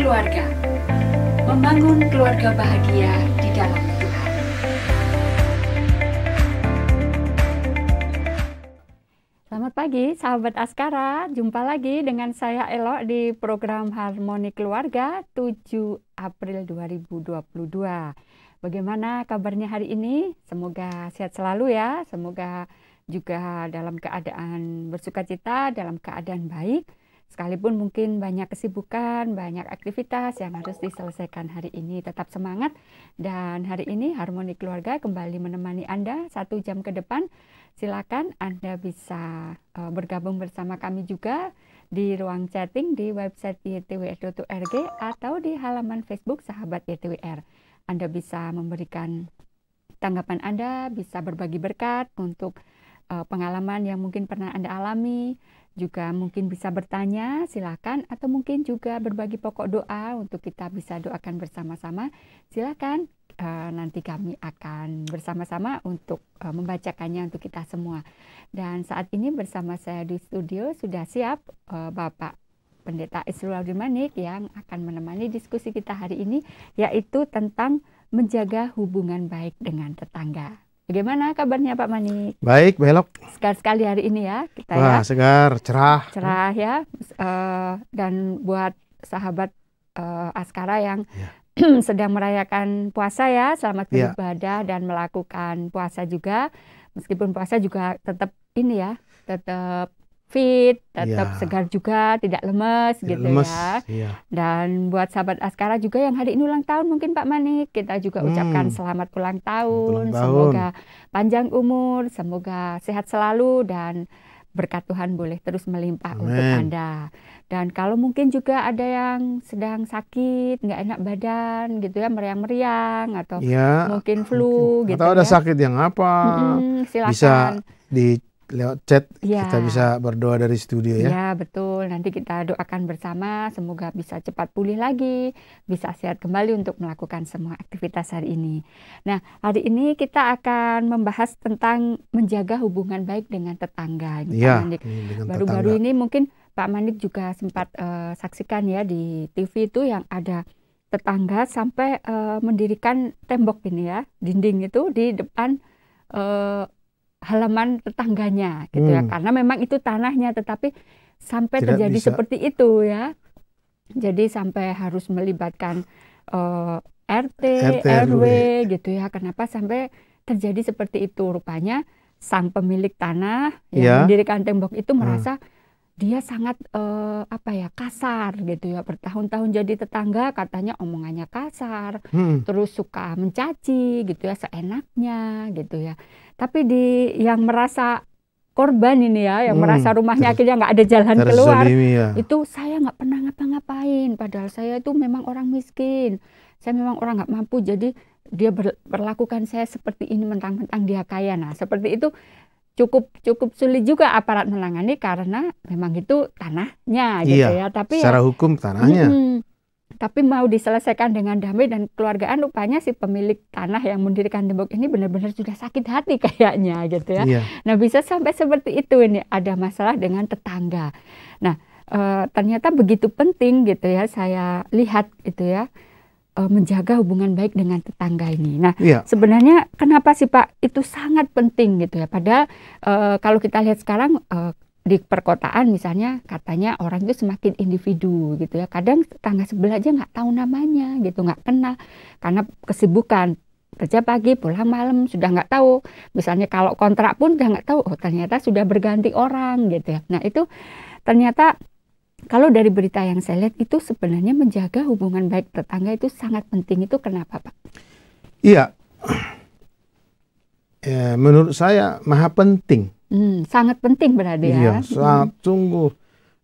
keluarga, membangun keluarga bahagia di dalam Tuhan. Selamat pagi sahabat Askara, jumpa lagi dengan saya Elo di program Harmoni Keluarga 7 April 2022. Bagaimana kabarnya hari ini? Semoga sehat selalu ya, semoga juga dalam keadaan bersukacita, dalam keadaan baik. Sekalipun mungkin banyak kesibukan, banyak aktivitas yang harus diselesaikan hari ini, tetap semangat. Dan hari ini Harmoni Keluarga kembali menemani Anda 1 jam ke depan. Silakan Anda bisa bergabung bersama kami juga di ruang chatting di website ytwr.org atau di halaman Facebook Sahabat YTWR. Anda bisa memberikan tanggapan Anda, bisa berbagi berkat untuk pengalaman yang mungkin pernah Anda alami, juga mungkin bisa bertanya, silakan, atau mungkin juga berbagi pokok doa untuk kita bisa doakan bersama-sama. Silakan, nanti kami akan bersama-sama untuk membacakannya untuk kita semua. Dan saat ini bersama saya di studio sudah siap Bapak Pendeta Isrul Abdimanik yang akan menemani diskusi kita hari ini, yaitu tentang menjaga hubungan baik dengan tetangga. Bagaimana kabarnya Pak Manik? Baik, belok. Segar sekali hari ini ya kita. Wah, ya. segar, cerah. Cerah ya. Dan buat sahabat Askara yang sedang merayakan puasa ya, selamat beribadah dan melakukan puasa juga. Meskipun puasa juga tetap ini ya, tetap fit, tetap segar juga, tidak lemes gitu ya. Iya. Dan buat sahabat Askara juga yang hari ini ulang tahun mungkin Pak Manik, kita juga ucapkan selamat ulang tahun. Semoga panjang umur, semoga sehat selalu dan berkat Tuhan boleh terus melimpah untuk Anda. Dan kalau mungkin juga ada yang sedang sakit, nggak enak badan gitu ya, meriang-meriang atau mungkin flu gitu atau ada ya. sakit yang apa, silakan. bisa lewat chat, kita bisa berdoa dari studio ya. Ya betul, nanti kita doakan bersama, semoga bisa cepat pulih lagi, bisa sehat kembali untuk melakukan semua aktivitas hari ini. Nah, hari ini kita akan membahas tentang menjaga hubungan baik dengan tetangga. Iya, baru-baru ini mungkin Pak Manik juga sempat saksikan ya di TV itu yang ada tetangga sampai mendirikan tembok ini ya, dinding itu di depan halaman tetangganya gitu ya, karena memang itu tanahnya, tetapi sampai tidak terjadi seperti itu ya, jadi sampai harus melibatkan RT, RW gitu ya. Kenapa sampai terjadi seperti itu? Rupanya sang pemilik tanah yang mendirikan tembok itu merasa dia sangat kasar gitu ya, bertahun-tahun jadi tetangga katanya omongannya kasar, terus suka mencaci gitu ya, seenaknya gitu ya. Tapi yang merasa korban ini ya, yang merasa rumahnya akhirnya nggak ada jalan keluar, itu saya nggak pernah ngapa-ngapain, padahal saya itu memang orang miskin, saya memang orang nggak mampu, jadi dia berlakukan saya seperti ini mentang-mentang dia kaya. Nah seperti itu cukup sulit juga aparat menangani karena memang itu tanahnya gitu ya. Tapi secara hukum tanahnya. Tapi mau diselesaikan dengan damai dan keluargaan, rupanya si pemilik tanah yang mendirikan tembok ini benar-benar sudah sakit hati kayaknya gitu ya. Nah bisa sampai seperti itu, ini ada masalah dengan tetangga. Nah ternyata begitu penting gitu ya, saya lihat gitu ya, menjaga hubungan baik dengan tetangga ini. Nah, sebenarnya kenapa sih Pak itu sangat penting gitu ya? Padahal kalau kita lihat sekarang di perkotaan misalnya, katanya orang itu semakin individu gitu ya. Kadang tetangga sebelah aja nggak tahu namanya gitu, nggak kenal karena kesibukan. Kerja pagi, pulang malam, sudah nggak tahu. Misalnya kalau kontrak pun udah nggak tahu, oh ternyata sudah berganti orang gitu ya. Nah itu ternyata kalau dari berita yang saya lihat itu sebenarnya menjaga hubungan baik tetangga itu sangat penting. Itu kenapa Pak? Iya, menurut saya maha penting. Sangat penting berarti ya. Iya, sangat sungguh.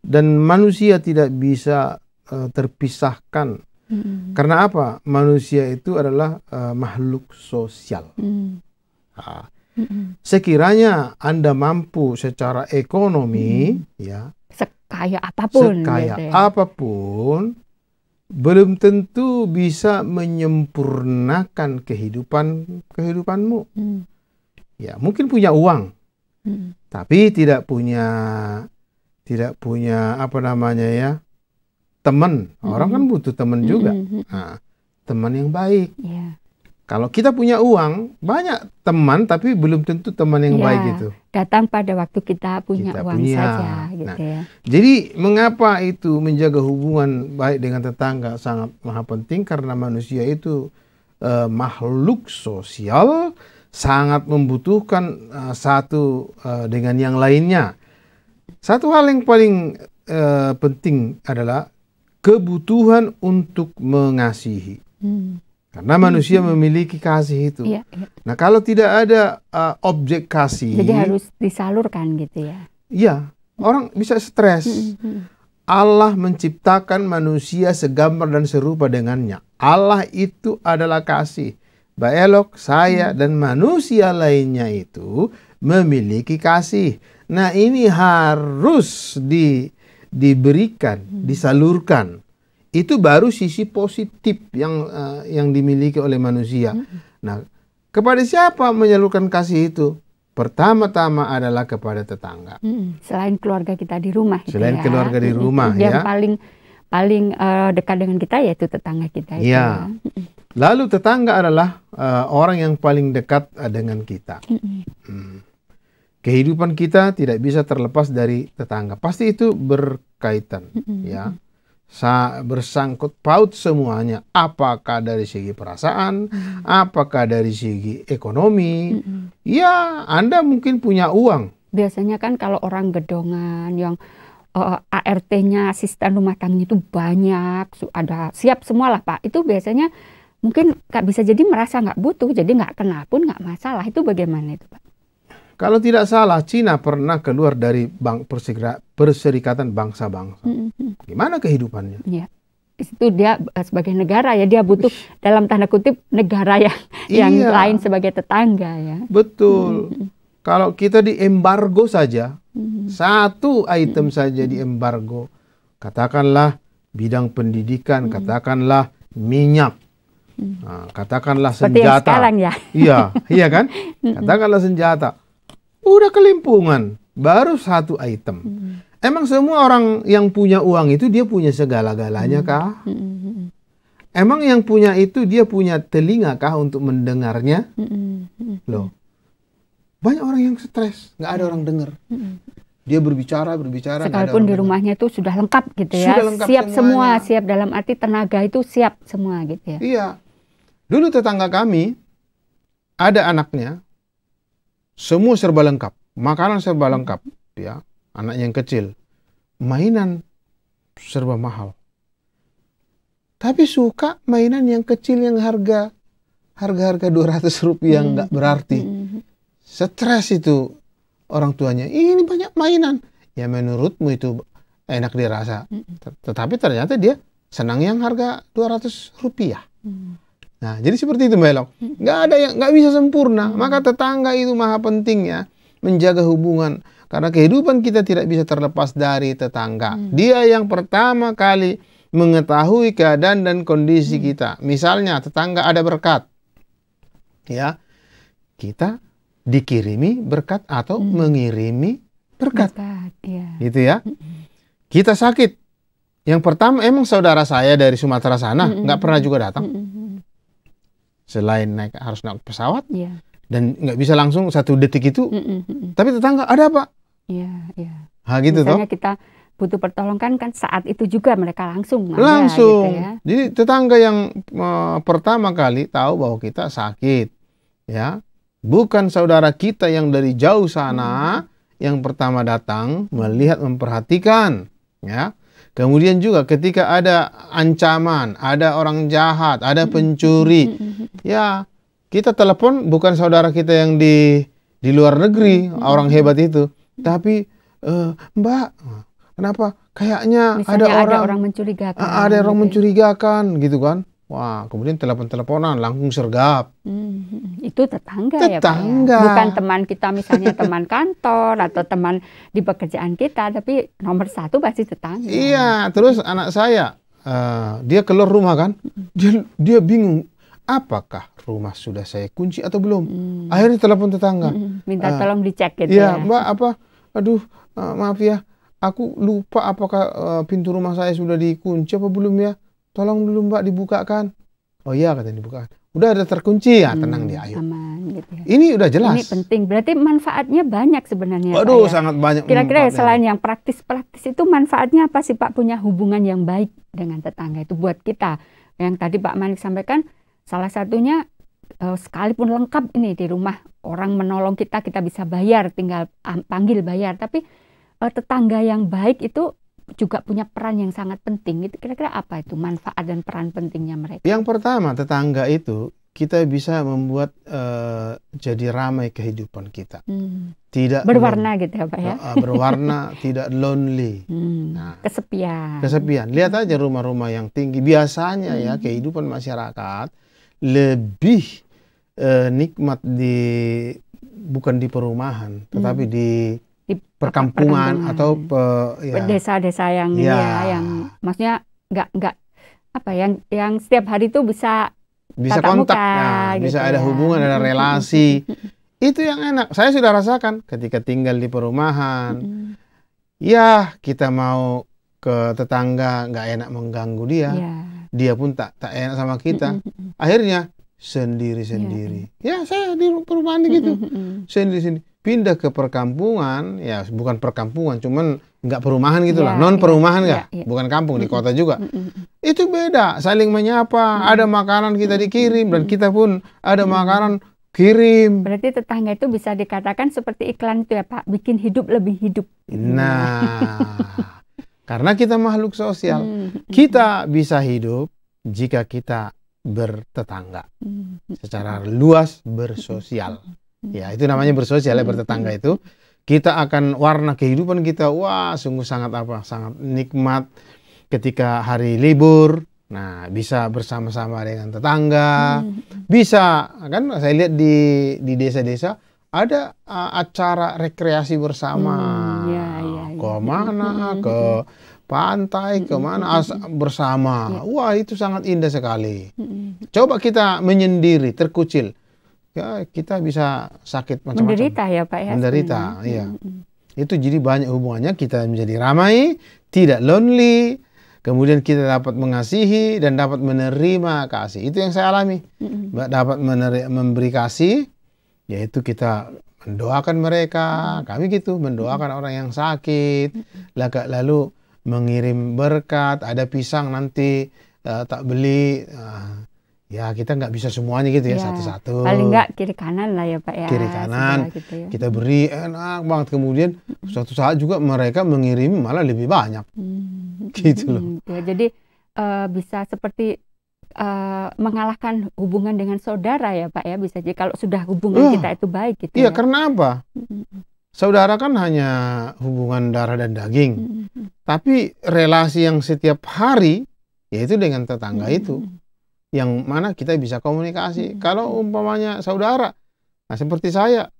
Dan manusia tidak bisa terpisahkan. Karena apa? Manusia itu adalah makhluk sosial. Sekiranya Anda mampu secara ekonomi, ya, sekaya apapun, apapun, belum tentu bisa menyempurnakan kehidupanmu. Ya, mungkin punya uang, tapi tidak punya apa namanya ya, teman. Orang kan butuh teman juga. Nah, teman yang baik. Ya. Kalau kita punya uang, banyak teman, tapi belum tentu teman yang baik itu. Datang pada waktu kita punya uang saja, gitu nah, ya. Jadi mengapa itu menjaga hubungan baik dengan tetangga sangat maha penting? Karena manusia itu makhluk sosial, sangat membutuhkan satu dengan yang lainnya. Satu hal yang paling penting adalah kebutuhan untuk mengasihi. Karena manusia memiliki kasih itu. Iya, iya. Nah, kalau tidak ada objek kasih, jadi harus disalurkan gitu ya. Iya, orang bisa stres. Allah menciptakan manusia segambar dan serupa dengannya. Allah itu adalah kasih. Mbak Elok, saya dan manusia lainnya itu memiliki kasih. Nah, ini harus diberikan, disalurkan. Itu baru sisi positif yang dimiliki oleh manusia. Nah, kepada siapa menyalurkan kasih itu? Pertama-tama adalah kepada tetangga. Selain keluarga kita di rumah. Selain gitu ya. keluarga di rumah, yang ya. paling dekat dengan kita yaitu tetangga kita. Itu, ya. Lalu tetangga adalah orang yang paling dekat dengan kita. Kehidupan kita tidak bisa terlepas dari tetangga. Pasti itu berkaitan, ya. Bersangkut paut semuanya, apakah dari segi perasaan, apakah dari segi ekonomi. Ya, Anda mungkin punya uang. Biasanya kan kalau orang gedongan yang ART-nya, asisten rumah tangganya itu banyak, ada siap semua lah Pak. Itu biasanya mungkin bisa jadi merasa nggak butuh, jadi nggak kena pun nggak masalah. Itu bagaimana itu Pak? Kalau tidak salah, Cina pernah keluar dari Perserikatan Bangsa-Bangsa. Gimana kehidupannya? Ya. Itu dia sebagai negara ya, dia butuh dalam tanda kutip negara yang lain sebagai tetangga ya. Betul. Kalau kita diembargo saja, satu item saja diembargo, katakanlah bidang pendidikan, katakanlah minyak, katakanlah seperti senjata. Yang sekarang ya. Iya kan? Katakanlah senjata. Udah kelimpungan, baru satu item. Emang semua orang yang punya uang itu dia punya segala-galanya kah? Emang yang punya itu dia punya telinga kah untuk mendengarnya? Loh, banyak orang yang stres, nggak ada orang dengar. Dia berbicara. Sekalipun di rumahnya itu sudah lengkap gitu ya. Sudah lengkap siap semuanya. semua, siap dalam arti tenaga itu siap semua gitu ya. Iya. Dulu tetangga kami ada anaknya, semua serba lengkap, makanan serba lengkap, ya. Anak yang kecil, mainan serba mahal. Tapi suka mainan yang kecil yang harga 200 rupiah nggak berarti. Stres itu orang tuanya. Ini banyak mainan. Ya menurutmu itu enak dirasa. Tetapi ternyata dia senang yang harga 200 rupiah. Nah, jadi seperti itu Mbak Elok. Nggak bisa sempurna. Maka tetangga itu maha penting ya, menjaga hubungan. Karena kehidupan kita tidak bisa terlepas dari tetangga. Dia yang pertama kali mengetahui keadaan dan kondisi kita. Misalnya tetangga ada berkat, ya kita dikirimi berkat atau mengirimi berkat. Ya. Gitu ya. Kita sakit. Yang pertama emang saudara saya dari Sumatera sana nggak pernah juga datang. Selain harus naik pesawat, dan nggak bisa langsung 1 detik itu. Tapi tetangga ada apa? Iya. Gitu misalnya toh. kita butuh pertolongan kan saat itu juga mereka langsung. Langsung. Gitu ya. Jadi tetangga yang pertama kali tahu bahwa kita sakit, ya, bukan saudara kita yang dari jauh sana yang pertama datang melihat, memperhatikan, ya. Kemudian juga ketika ada ancaman, ada orang jahat, ada pencuri, ya kita telepon bukan saudara kita yang di luar negeri, orang hebat itu, tapi Mbak, kenapa? Kayaknya misalnya ada orang mencurigakan. Ada orang mencurigakan, gitu kan? Wah, kemudian telepon-teleponan langsung sergap. Itu tetangga ya Pak ya? Bukan teman kita, misalnya teman kantor atau teman di pekerjaan kita, tapi nomor 1 pasti tetangga. Iya, terus anak saya, dia keluar rumah kan, dia bingung, apakah rumah sudah saya kunci atau belum? Akhirnya telepon tetangga. Minta tolong dicek gitu ya. ya. Mbak, aduh, maaf ya, aku lupa apakah pintu rumah saya sudah dikunci apa belum ya? Tolong dulu Mbak dibukakan. Oh iya katanya dibukakan. Udah ada terkunci ya, tenang dia, ayo. Aman gitu ya. Ini udah jelas. Ini penting. Berarti manfaatnya banyak sebenarnya. Waduh, Pak, ya. sangat banyak. Kira-kira manfaatnya. selain yang praktis-praktis itu manfaatnya apa sih Pak, punya hubungan yang baik dengan tetangga itu buat kita? Yang tadi Pak Manik sampaikan, salah satunya sekalipun lengkap ini di rumah orang menolong kita bisa bayar, tinggal panggil bayar. Tapi tetangga yang baik itu juga punya peran yang sangat penting. Itu kira-kira apa itu manfaat dan peran pentingnya mereka? Yang pertama, tetangga itu kita bisa membuat jadi ramai kehidupan kita. Tidak berwarna gitu ya Pak ya? Berwarna, tidak lonely. Nah, kesepian. Kesepian. Lihat aja rumah-rumah yang tinggi. Biasanya ya kehidupan masyarakat lebih nikmat bukan di perumahan, tetapi di perkampungan atau desa-desa yang ini ya, yang maksudnya nggak apa yang setiap hari itu bisa kontak, gitu bisa ada ya. hubungan, ada relasi. Itu yang enak. Saya sudah rasakan ketika tinggal di perumahan. Ya, kita mau ke tetangga nggak enak mengganggu dia. Dia pun tak enak sama kita. Akhirnya sendiri-sendiri. Ya, saya di perumahan gitu. Sendiri-sendiri. Pindah ke perkampungan, ya bukan perkampungan, cuman nggak perumahan gitu lah, non perumahan bukan kampung, di kota juga. Itu beda, saling menyapa, ada makanan kita dikirim dan kita pun ada makanan kirim. Berarti tetangga itu bisa dikatakan seperti iklan itu ya Pak, bikin hidup lebih hidup. Nah, karena kita makhluk sosial, kita bisa hidup jika kita bertetangga, secara luas bersosial. Ya, itu namanya bersosial ya, bertetangga itu. Kita akan warna kehidupan kita, wah sungguh sangat sangat nikmat ketika hari libur. Nah, bisa bersama-sama dengan tetangga. Bisa, kan saya lihat di desa-desa ada acara rekreasi bersama. Kemana, ke pantai, kemana bersama. Wah, itu sangat indah sekali. Coba kita menyendiri, terkucil. Ya, kita bisa sakit macam-macam. Menderita ya Pak ya? Menderita, iya. Itu jadi banyak hubungannya, kita menjadi ramai, tidak lonely, kemudian kita dapat mengasihi dan dapat menerima kasih. Itu yang saya alami. Dapat memberi kasih, yaitu kita mendoakan mereka, kami gitu, mendoakan orang yang sakit, lalu mengirim berkat, ada pisang nanti tak beli, ya kita nggak bisa semuanya gitu ya, satu-satu. Paling nggak kiri kanan lah ya Pak ya. Kiri kanan, gitu ya. kita beri enak banget. Kemudian suatu saat juga mereka mengirim malah lebih banyak. Gitu loh. Ya, jadi bisa seperti mengalahkan hubungan dengan saudara ya Pak ya, bisa jadi kalau sudah hubungan kita itu baik gitu ya. Iya, karena apa? Saudara kan hanya hubungan darah dan daging. Tapi relasi yang setiap hari, yaitu dengan tetangga itu. Yang mana kita bisa komunikasi. Kalau umpamanya saudara, nah seperti saya,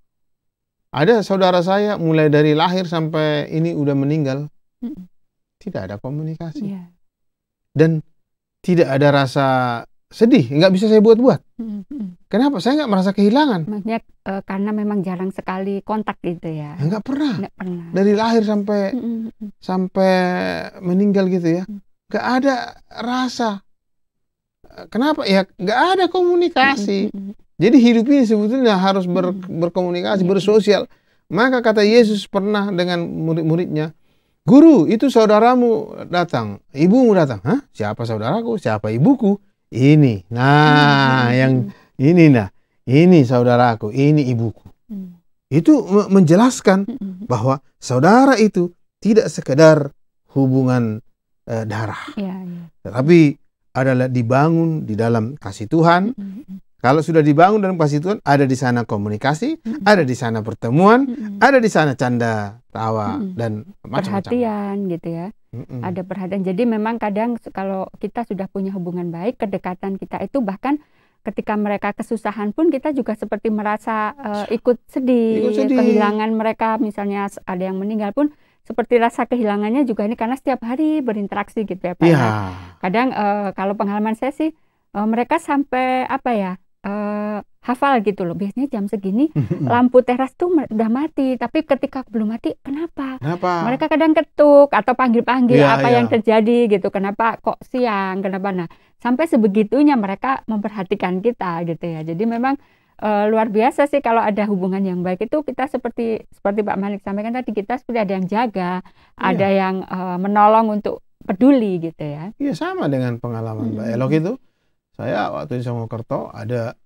ada saudara saya mulai dari lahir sampai ini udah meninggal, tidak ada komunikasi. Dan tidak ada rasa sedih, nggak bisa saya buat-buat. Kenapa? Saya nggak merasa kehilangan. Maksudnya karena memang jarang sekali kontak gitu ya. Nggak pernah. Pernah. Dari lahir sampai meninggal gitu ya, nggak ada rasa. Kenapa? Ya nggak ada komunikasi. Jadi hidup ini sebetulnya harus berkomunikasi, bersosial. Maka kata Yesus pernah dengan murid-muridnya, "Guru, itu saudaramu datang, ibumu datang." Hah? Siapa saudaraku? Siapa ibuku? Ini. Nah, yang ini ini saudaraku, ini ibuku. Itu menjelaskan bahwa saudara itu tidak sekedar hubungan darah. Tetapi adalah dibangun di dalam kasih Tuhan. Kalau sudah dibangun dalam kasih Tuhan, ada di sana komunikasi, ada di sana pertemuan, ada di sana canda, tawa, dan macam-macam. Perhatian gitu ya. Ada perhatian. Jadi memang kadang kalau kita sudah punya hubungan baik, kedekatan kita itu bahkan ketika mereka kesusahan pun kita juga seperti merasa ikut sedih. Kehilangan mereka, misalnya ada yang meninggal pun seperti rasa kehilangannya juga ini karena setiap hari berinteraksi gitu ya Pak. Kadang kalau pengalaman saya sih mereka sampai apa ya hafal gitu loh. Biasanya jam segini lampu teras tuh udah mati, tapi ketika belum mati, kenapa? Mereka kadang ketuk atau panggil-panggil apa yang terjadi gitu. Kenapa kok siang? Kenapa? Nah, sampai sebegitunya mereka memperhatikan kita gitu ya. Jadi memang luar biasa sih kalau ada hubungan yang baik itu kita seperti Pak Malik sampaikan tadi, kita seperti ada yang jaga, ada yang menolong untuk peduli gitu ya. Iya, sama dengan pengalaman Mbak Elok itu. Saya waktu di Songokerto ada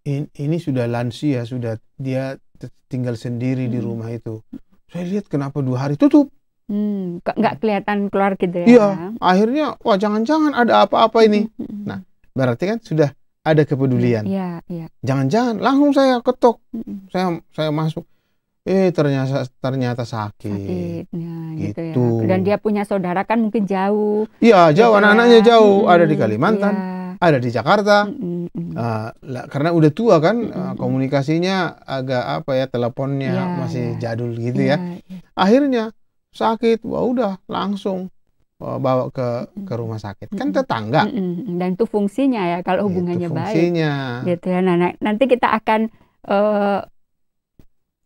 ini sudah lansia, sudah dia tinggal sendiri di rumah itu. Saya lihat kenapa 2 hari tutup. Nggak kelihatan keluar gitu ya. Iya, akhirnya wah jangan-jangan ada apa-apa ini. Nah, berarti kan sudah ada kepedulian. Iya. Jangan-jangan langsung saya ketok. Saya masuk. Ternyata sakit. Nah, gitu ya. Dan dia punya saudara kan mungkin jauh. Iya, jauh, anak-anaknya jauh. Ada di Kalimantan, ada di Jakarta. Karena udah tua kan, komunikasinya agak teleponnya masih jadul gitu ya. Akhirnya sakit, wah udah langsung bawa ke rumah sakit. Kan tetangga. Dan itu fungsinya ya kalau hubungannya fungsinya. baik. Gitu ya. Nah, nanti kita akan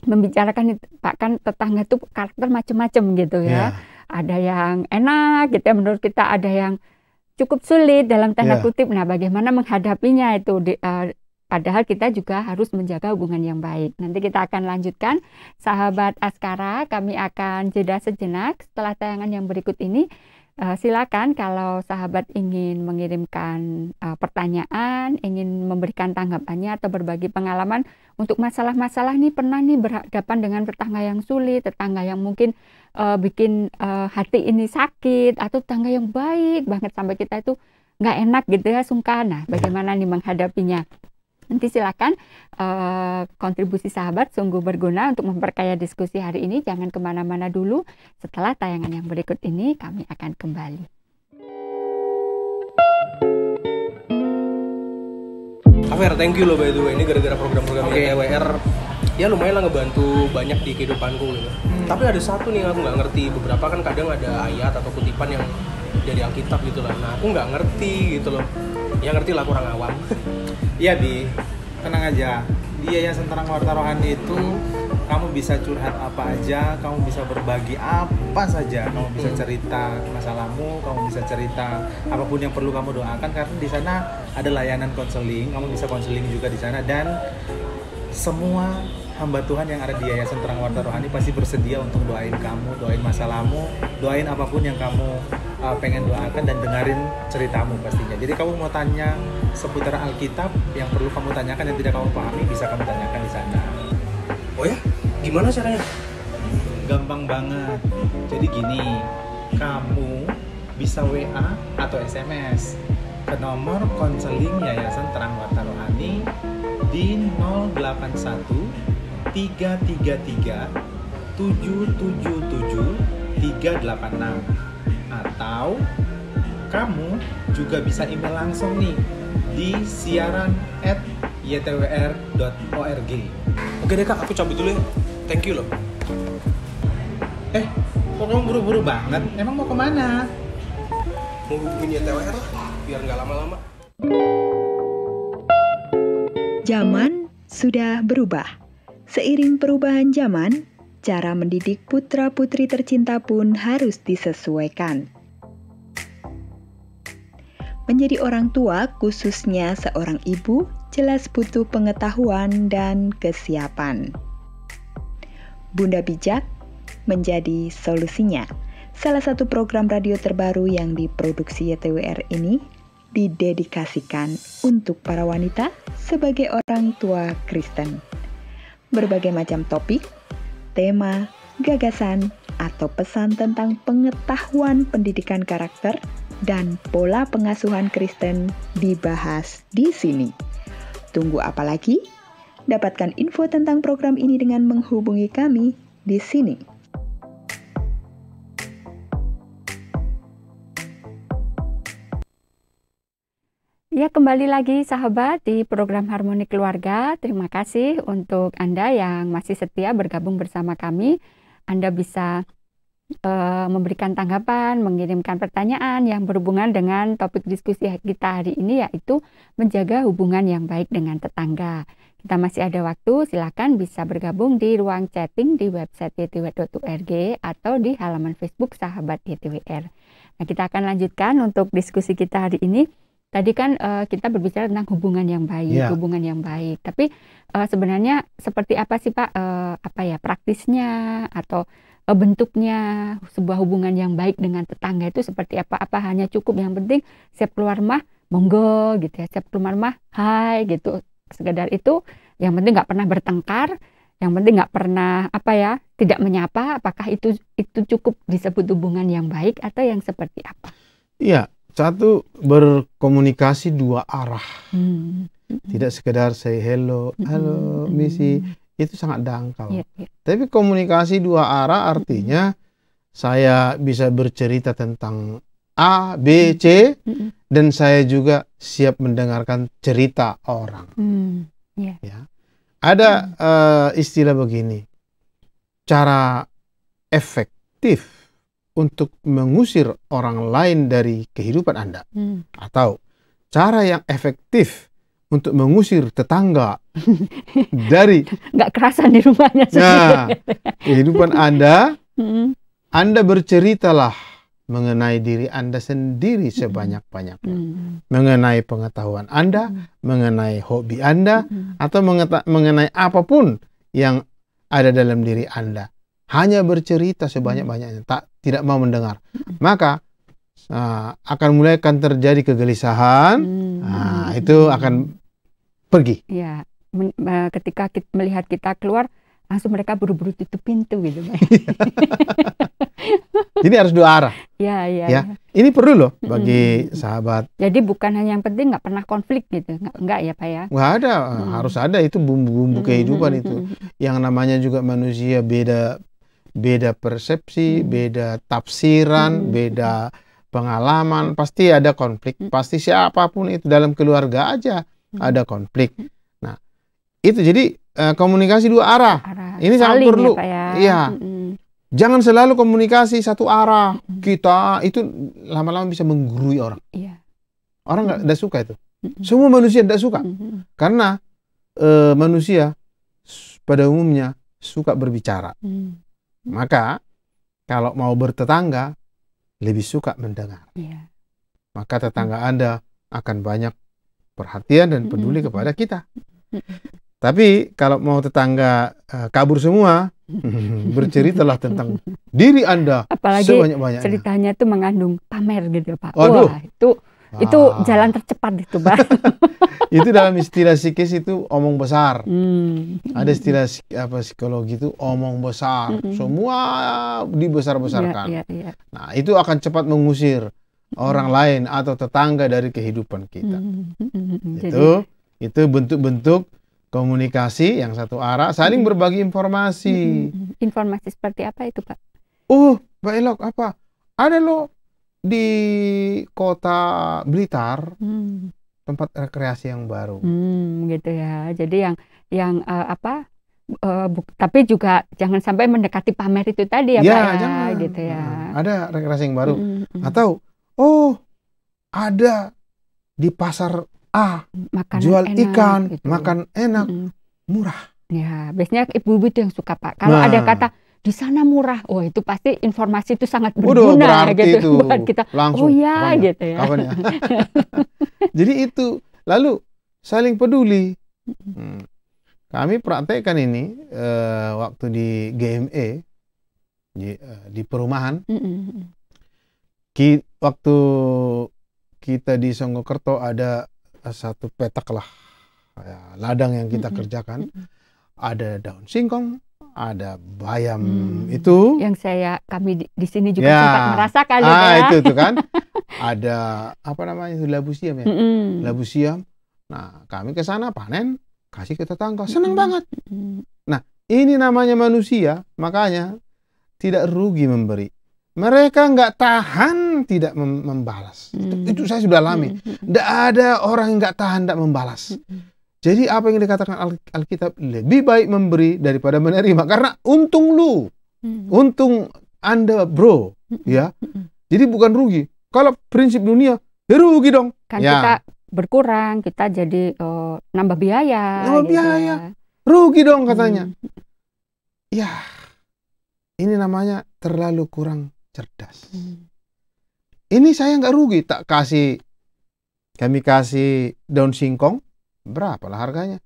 membicarakan itu, Pak, kan tetangga tuh karakter macam-macam gitu ya. Ada yang enak gitu ya menurut kita, ada yang cukup sulit dalam tanda kutip. Nah, bagaimana menghadapinya itu padahal kita juga harus menjaga hubungan yang baik. Nanti kita akan lanjutkan, sahabat Askara. Kami akan jeda sejenak setelah tayangan yang berikut ini. Silakan kalau sahabat ingin mengirimkan pertanyaan, ingin memberikan tanggapannya atau berbagi pengalaman untuk masalah-masalah nih, pernah nih berhadapan dengan tetangga yang sulit, tetangga yang mungkin bikin hati ini sakit, atau tetangga yang baik banget sampai kita itu nggak enak gitu ya, sungkan. Nah, bagaimana nih menghadapinya? Nanti silakan kontribusi sahabat sungguh berguna untuk memperkaya diskusi hari ini. Jangan kemana-mana dulu. Setelah tayangan yang berikut ini kami akan kembali. Afer, thank you loh by the way. Ini gara-gara program-program TWR ya lumayan lah ngebantu banyak di kehidupanku gitu. Tapi ada satu nih aku nggak ngerti. Beberapa kan kadang ada ayat atau kutipan yang dari Alkitab gitu lah. Nah aku nggak ngerti gitu loh. Ya ngerti lah, kurang awam. Iya Bi, tenang aja. Di Yayasan Terang Warta Rohani itu kamu bisa curhat apa aja, kamu bisa berbagi apa saja, kamu bisa cerita masalahmu, kamu bisa cerita apapun yang perlu kamu doakan, karena di sana ada layanan konseling, kamu bisa konseling juga di sana, dan semua hamba Tuhan yang ada di Yayasan Terang Warta Rohani pasti bersedia untuk doain kamu, doain masalahmu, doain apapun yang kamu pengen doakan, dan dengerin ceritamu pastinya. Jadi kamu mau tanya seputar Alkitab yang perlu kamu tanyakan yang tidak kamu pahami, bisa kamu tanyakan di sana. Oh ya? Gimana caranya? Gampang banget. Jadi gini, kamu bisa WA atau SMS ke nomor konseling Yayasan Terang Warta Rohani di 081 333 777 386. Atau kamu juga bisa email langsung nih di siaran@ytwr.org. Oke deh Kak, aku cabut dulu ya. Thank you loh. Kok kamu buru-buru banget? Emang mau kemana? Mau hubungin YTWR lah, biar nggak lama-lama. Zaman sudah berubah. Seiring perubahan zaman, cara mendidik putra-putri tercinta pun harus disesuaikan. Menjadi orang tua, khususnya seorang ibu, jelas butuh pengetahuan dan kesiapan. Bunda Bijak menjadi solusinya. Salah satu program radio terbaru yang diproduksi YTWR ini didedikasikan untuk para wanita sebagai orang tua Kristen. Berbagai macam topik, tema, gagasan, atau pesan tentang pengetahuan pendidikan karakter dan pola pengasuhan Kristen dibahas di sini. Tunggu apa lagi? Dapatkan info tentang program ini dengan menghubungi kami di sini. Ya, kembali lagi sahabat di program Harmoni Keluarga. Terima kasih untuk Anda yang masih setia bergabung bersama kami. Anda bisa memberikan tanggapan, mengirimkan pertanyaan yang berhubungan dengan topik diskusi kita hari ini, yaitu menjaga hubungan yang baik dengan tetangga. Kita masih ada waktu, silakan bisa bergabung di ruang chatting di website ytw.org atau di halaman Facebook Sahabat YTWR. Nah, kita akan lanjutkan untuk diskusi kita hari ini. Tadi kan kita berbicara tentang hubungan yang baik, hubungan yang baik. Tapi sebenarnya seperti apa sih Pak, praktisnya atau bentuknya sebuah hubungan yang baik dengan tetangga itu seperti apa? Apa hanya cukup yang penting siap keluar rumah, monggo gitu ya, siap keluar rumah, hai gitu, sekedar itu. Yang penting nggak pernah bertengkar, yang penting nggak pernah tidak menyapa. Apakah itu cukup disebut hubungan yang baik atau yang seperti apa? Iya. Satu, berkomunikasi dua arah. Tidak sekedar say hello, halo, misi. Itu sangat dangkal. Tapi komunikasi dua arah artinya saya bisa bercerita tentang A, B, C, dan saya juga siap mendengarkan cerita orang. Ya. Ada istilah begini, cara efektif untuk mengusir orang lain dari kehidupan Anda, atau cara yang efektif untuk mengusir tetangga dari nggak kerasan di rumahnya kehidupan Anda. Anda berceritalah mengenai diri Anda sendiri sebanyak-banyaknya, mengenai pengetahuan Anda, mengenai hobi Anda, atau mengenai apapun yang ada dalam diri Anda. Hanya bercerita sebanyak-banyaknya, tidak mau mendengar, maka akan mulai terjadi kegelisahan. Itu akan pergi. Ya, ketika melihat kita keluar, langsung mereka buru-buru tutup pintu gitu. Jadi harus dua arah. Ya. Ini perlu loh bagi sahabat. Jadi bukan hanya yang penting nggak pernah konflik gitu, nggak ya Pak ya? Nggak ada, harus ada, itu bumbu-bumbu kehidupan itu. Yang namanya juga manusia beda persepsi, beda tafsiran, beda pengalaman, pasti ada konflik. Pasti siapapun itu, dalam keluarga aja ada konflik. Nah, itu jadi komunikasi dua arah. Ini sangat perlu. Iya. Jangan selalu komunikasi satu arah. Kita itu lama-lama bisa menggurui orang. Orang nggak suka itu. Semua manusia tidak suka. Karena manusia pada umumnya suka berbicara. Maka kalau mau bertetangga, lebih suka mendengar. Maka tetangga Anda akan banyak perhatian dan peduli kepada kita. Tapi kalau mau tetangga kabur semua, berceritalah tentang diri Anda. Apalagi sebanyak-banyaknya. Ceritanya itu mengandung pamer gitu Pak. Waduh. Wah, itu jalan tercepat itu Pak. Itu dalam istilah psikis itu omong besar. Ada istilah psikologi itu omong besar. Semua dibesar-besarkan. Nah, itu akan cepat mengusir orang lain atau tetangga dari kehidupan kita. Itu bentuk-bentuk komunikasi yang satu arah, saling berbagi informasi. Informasi seperti apa itu Pak? Pak Elok, apa? Ada loh di kota Blitar tempat rekreasi yang baru. Gitu ya. Jadi tapi juga jangan sampai mendekati pamer itu tadi ya Pak ya. Jangan. Gitu ya. Ada rekreasi yang baru. Atau ada di pasar makanan jual enak, ikan, gitu. makan enak, murah. Ya, biasanya ibu-ibu itu yang suka Pak. Kalau ada kata di sana murah, itu pasti informasi itu sangat berguna gitu buat kita. Langsung. Gitu ya. Kapan ya? Jadi itu, lalu saling peduli. Kami praktekkan ini waktu di GME di perumahan. Waktu kita di Songgokerto ada satu petak lah ladang yang kita kerjakan. Ada daun singkong, ada bayam itu yang kami di sini juga sempat merasakan itu kan. Ada apa namanya itu, labu siam ya. Labu siam. Nah, kami ke sana panen, kasih ke tetangga, senang banget. Nah, ini namanya manusia, makanya tidak rugi memberi. Mereka nggak tahan tidak membalas. Itu saya sudah alami. Tidak ada orang yang nggak tahan tidak membalas. Jadi apa yang dikatakan Alkitab, lebih baik memberi daripada menerima. Karena untung lu. Untung Anda bro, ya. Jadi bukan rugi. Kalau prinsip dunia, ya rugi dong. Kan Ya. kita berkurang, kita jadi nambah biaya. Nambah gitu biaya. ya. Rugi dong katanya. Hmm. Ya, ini namanya terlalu kurang cerdas. Ini saya nggak rugi, kami kasih daun singkong, berapa lah harganya?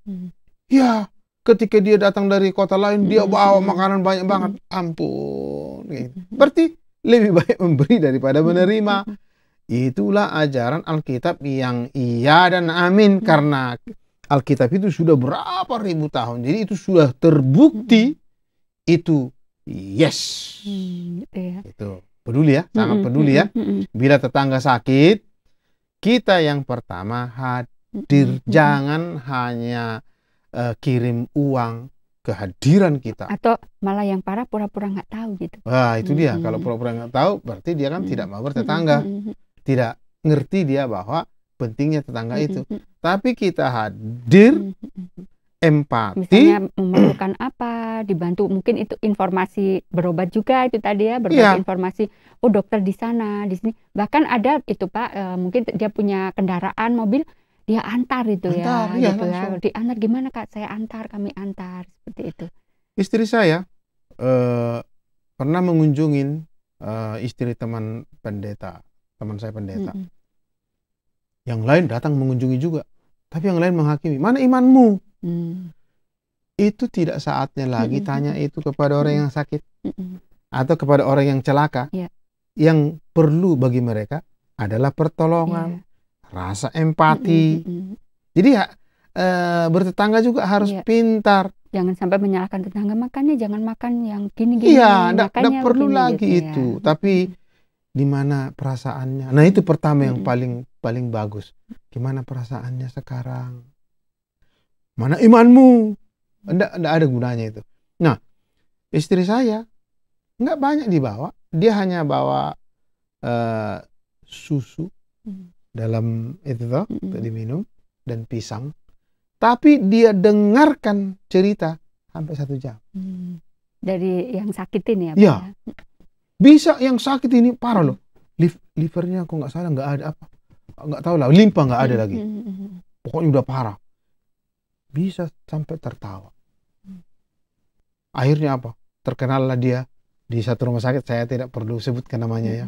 Ya, ketika dia datang dari kota lain, dia bawa makanan banyak banget. Ampun. Gitu. Berarti lebih baik memberi daripada menerima. Itulah ajaran Alkitab yang iya dan amin. Karena Alkitab itu sudah berapa ribu tahun. Jadi itu sudah terbukti. Itu yes. Gitu ya. Itu peduli ya, sangat peduli ya. Bila tetangga sakit, kita yang pertama hadir. Jangan hanya kirim uang, kehadiran kita. Atau malah yang parah pura-pura nggak tahu gitu. Wah, itu dia. Kalau pura-pura nggak tahu, berarti dia kan tidak mau bertetangga. Tidak ngerti dia bahwa pentingnya tetangga itu. Tapi kita hadir, empati. Misalnya memerlukan apa, dibantu, mungkin itu informasi berobat juga itu tadi ya, berbagi informasi. Oh, dokter di sana, di sini. Bahkan ada itu Pak, mungkin dia punya kendaraan mobil, dia antar itu Antar, ya, iya, gitu ya. langsung. Diantar gimana Kak? Saya antar, kami antar seperti itu. Istri saya pernah mengunjungin istri teman saya pendeta. Yang lain datang mengunjungi juga, tapi yang lain menghakimi. Mana imanmu? Itu tidak saatnya lagi tanya itu kepada orang yang sakit atau kepada orang yang celaka. Yang perlu bagi mereka adalah pertolongan, rasa empati. Jadi ya bertetangga juga harus pintar. Jangan sampai menyalahkan tetangga, makannya jangan makan yang gini-gini. Iya, tidak perlu begini, lagi gitu itu. ya. Tapi di mana perasaannya? Nah, itu pertama yang paling bagus. Gimana perasaannya sekarang? Mana imanmu? Enggak ada gunanya itu. Nah, istri saya nggak banyak dibawa. Dia hanya bawa susu dalam itu toh, untuk diminum, dan pisang. Tapi dia dengarkan cerita sampai 1 jam. Dari yang sakitin ya Pak? Ya. Bisa yang sakit ini parah loh. Livernya kok nggak salah nggak ada apa. Nggak tahu lah, limpa nggak ada lagi. Pokoknya udah parah. Bisa sampai tertawa. Akhirnya apa? Terkenallah dia di satu rumah sakit, saya tidak perlu sebutkan namanya ya.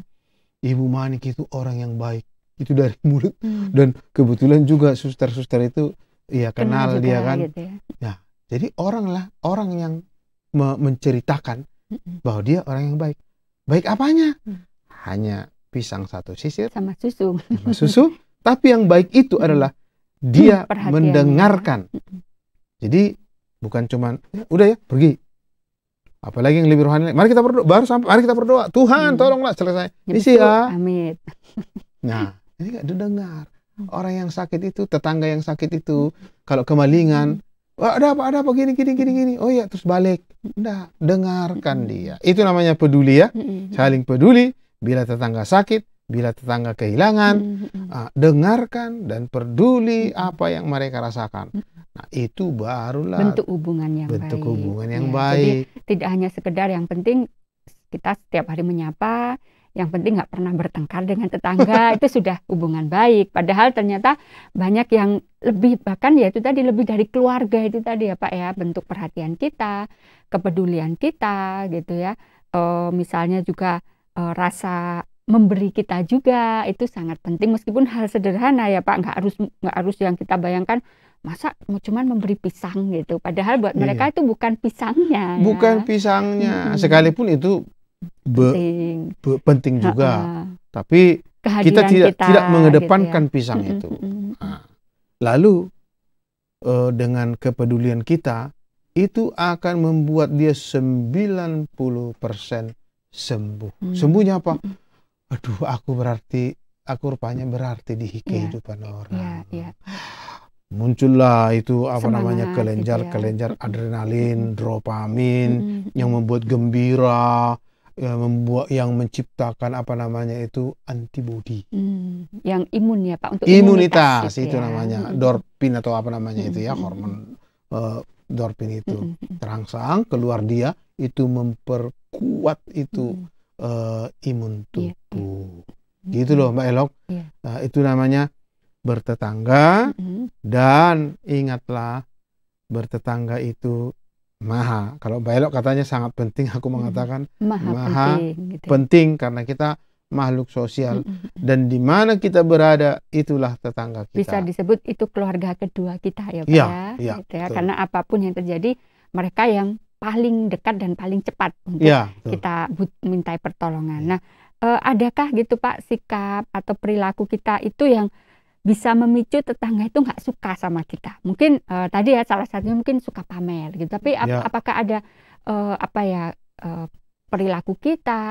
Ibu Manik itu orang yang baik. Itu dari mulut. Dan kebetulan juga suster-suster itu ya kenal dia kan. Gitu ya. Nah, jadi orang yang menceritakan bahwa dia orang yang baik. Baik apanya? Hanya pisang 1 sisir Sama susu. sama susu. Tapi yang baik itu adalah dia Perhatiannya. mendengarkan. Jadi bukan cuman udah ya pergi. Apalagi yang lebih rohani. Mari kita berdoa. Mari kita berdoa. Tuhan tolonglah selesai. Isi ya. Amit. Nah, ini nggak didengar. Orang yang sakit itu, tetangga yang sakit itu, kalau kemalingan, wah, ada apa gini. Oh ya, terus balik. Udah, dengarkan dia. Itu namanya peduli ya. Saling peduli. Bila tetangga sakit, bila tetangga kehilangan, dengarkan dan peduli apa yang mereka rasakan. Nah, itu barulah Bentuk hubungan yang baik. hubungan yang Ya, baik. Jadi tidak hanya sekedar yang penting kita setiap hari menyapa, yang penting nggak pernah bertengkar dengan tetangga, itu sudah hubungan baik. Padahal ternyata banyak yang lebih, bahkan ya itu tadi lebih dari keluarga itu tadi ya Pak ya, bentuk perhatian kita, kepedulian kita gitu ya. Misalnya juga rasa memberi kita juga itu sangat penting, meskipun hal sederhana ya Pak, nggak harus yang kita bayangkan masa mau cuman memberi pisang gitu, padahal buat mereka itu bukan pisangnya Bukan ya. pisangnya, sekalipun itu penting juga. Tapi kita tidak mengedepankan gitu ya. pisang itu. Nah, lalu dengan kepedulian kita itu akan membuat dia 90% sembuh. Sembuhnya apa? Aduh, aku rupanya berarti di kehidupan orang. Muncullah itu Semangat, kelenjar adrenalin, dopamin yang membuat gembira, yang menciptakan antibodi. Yang imun ya Pak, untuk imunitas gitu itu ya. namanya dorpin atau apa namanya itu ya, hormon dorpin itu terangsang keluar dia, itu memperkuat itu imun Iya, tubuh. Gitu loh Mbak Elok. Iya. Itu namanya bertetangga, dan ingatlah bertetangga itu maha. Kalau Mbak Elok katanya sangat penting, aku mengatakan Maha penting, gitu. penting karena kita makhluk sosial, dan di mana kita berada itulah tetangga kita. Bisa disebut itu keluarga kedua kita ya Pak Iya, ya. iya, Gitu ya. betul. Karena apapun yang terjadi, mereka yang paling dekat dan paling cepat untuk Iya, betul. kita mintai pertolongan. Nah, adakah gitu Pak sikap atau perilaku kita itu yang bisa memicu tetangga itu nggak suka sama kita? Mungkin tadi ya salah satunya mungkin suka pamer gitu. Tapi Ya. apakah ada perilaku kita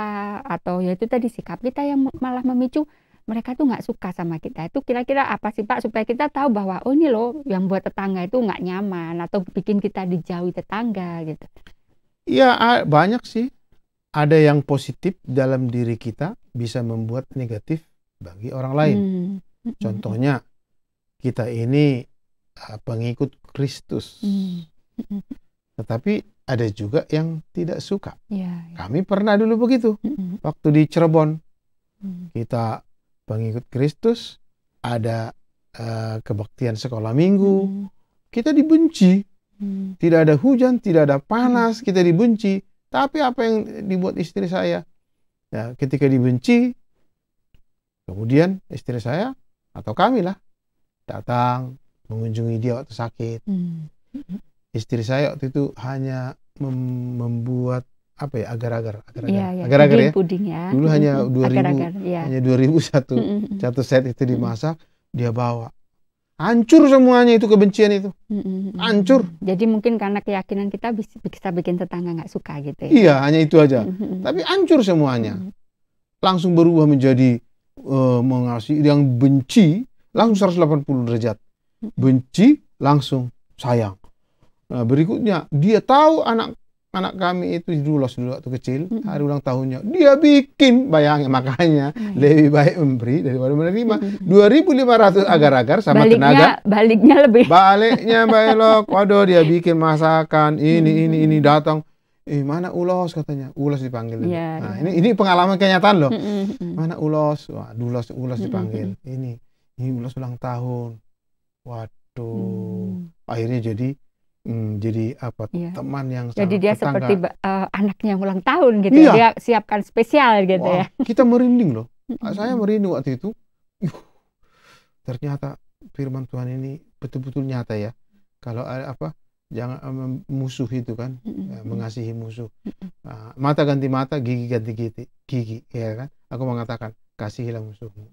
atau ya itu tadi sikap kita yang malah memicu mereka tuh nggak suka sama kita? Itu kira-kira apa sih Pak, supaya kita tahu bahwa oh ini loh yang buat tetangga itu nggak nyaman atau bikin kita dijauhi tetangga gitu? Iya, banyak sih. Ada yang positif dalam diri kita bisa membuat negatif bagi orang lain. Contohnya, kita ini pengikut Kristus. Tetapi ada juga yang tidak suka. Ya, ya. Kami pernah dulu begitu. Waktu di Cirebon, kita pengikut Kristus, ada kebaktian sekolah minggu, kita dibenci. Tidak ada hujan, tidak ada panas, kita dibenci. Tapi apa yang dibuat istri saya? Ya, ketika dibenci, kemudian istri saya atau kami lah datang mengunjungi dia waktu sakit. Istri saya waktu itu hanya membuat apa ya, agar-agar ya. Puding ya. Dulu hanya 2000, Agar-agar, ya. hanya 2000 satu set itu dimasak, dia bawa. Hancur semuanya itu, kebencian itu. Hancur. Jadi mungkin karena keyakinan kita bisa bikin tetangga nggak suka gitu ya. Iya, hanya itu aja. Tapi hancur semuanya. Langsung berubah menjadi mengasihi, yang benci langsung 180 derajat. Benci langsung sayang. Nah, berikutnya dia tahu anak kami itu dulu waktu kecil, hari ulang tahunnya dia bikin, bayangin, makanya lebih baik memberi daripada menerima. 2.500 agar-agar sama tenaga. Baliknya Mbak Elok, waduh, dia bikin masakan ini datang. Mana Ulos, katanya. Ulos dipanggil. Ya, nah, ya. Ini pengalaman kenyataan loh. Mana Ulos? Wah, Ulos dipanggil. Ini Ulos ulang tahun. Waduh. Akhirnya jadi apa, ya. teman yang sangat jadi dia tetangga. seperti anaknya yang ulang tahun gitu. Iya. Dia siapkan spesial gitu. Wah, ya. Kita merinding loh. Saya merinding waktu itu. Ternyata firman Tuhan ini betul-betul nyata ya. Kalau ada apa, jangan musuh itu kan, mengasihi musuh. Nah, mata ganti mata, gigi ganti gigi, ya kan? Aku mengatakan kasihilah musuhmu.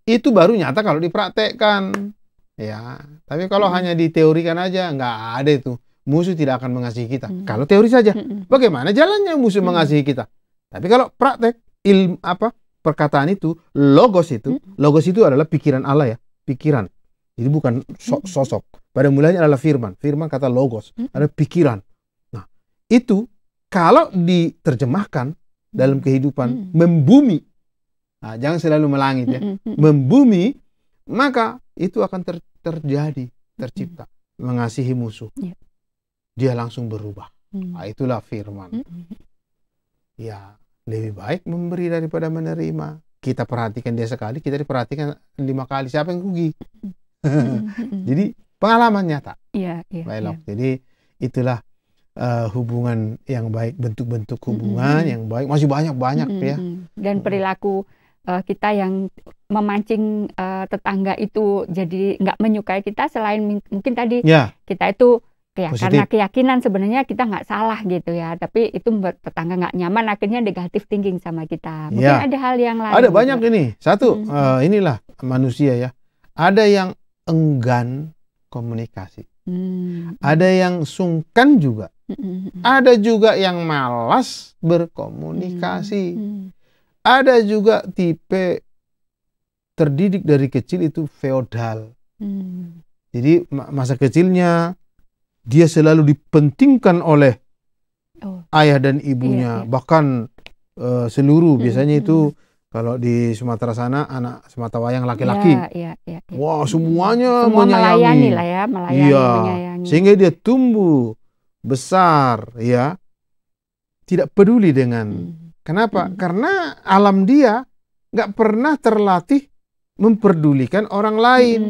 Itu baru nyata kalau dipraktekkan. Ya, tapi kalau hanya diteorikan aja, nggak ada itu. Musuh tidak akan mengasihi kita. Kalau teori saja, bagaimana jalannya musuh mengasihi kita? Tapi kalau praktek, perkataan itu, logos itu adalah pikiran Allah ya, pikiran. Jadi bukan sosok. Pada mulanya adalah firman. Firman kata logos, ada pikiran. Nah, itu kalau diterjemahkan dalam kehidupan membumi, nah, jangan selalu melangit ya, membumi, maka itu akan terjadi, tercipta, mengasihi musuh. Dia langsung berubah. Nah, itulah firman. Ya, lebih baik memberi daripada menerima. Kita perhatikan dia sekali, kita diperhatikan 5 kali. Siapa yang rugi? Jadi pengalaman nyata. Iya. Jadi itulah hubungan yang baik, bentuk-bentuk hubungan yang baik. Masih banyak ya. Dan perilaku kita yang memancing tetangga itu jadi nggak menyukai kita, selain mungkin tadi kita itu karena keyakinan sebenarnya kita nggak salah gitu ya, tapi itu membuat tetangga nggak nyaman, akhirnya negatif thinking sama kita. Mungkin ada hal yang lain. Ada banyak ini. Satu, inilah manusia ya. Ada yang enggan komunikasi. Ada yang sungkan juga. Ada juga yang malas berkomunikasi. Ada juga tipe terdidik dari kecil itu feodal. Jadi masa kecilnya dia selalu dipentingkan oleh ayah dan ibunya. Bahkan seluruh, biasanya itu kalau di Sumatera sana anak Sematawayang laki-laki. Wah, semuanya menyayangi. Melayani lah ya, menyayangi. Sehingga dia tumbuh besar ya, tidak peduli dengan Kenapa? Karena alam dia nggak pernah terlatih memperdulikan orang lain,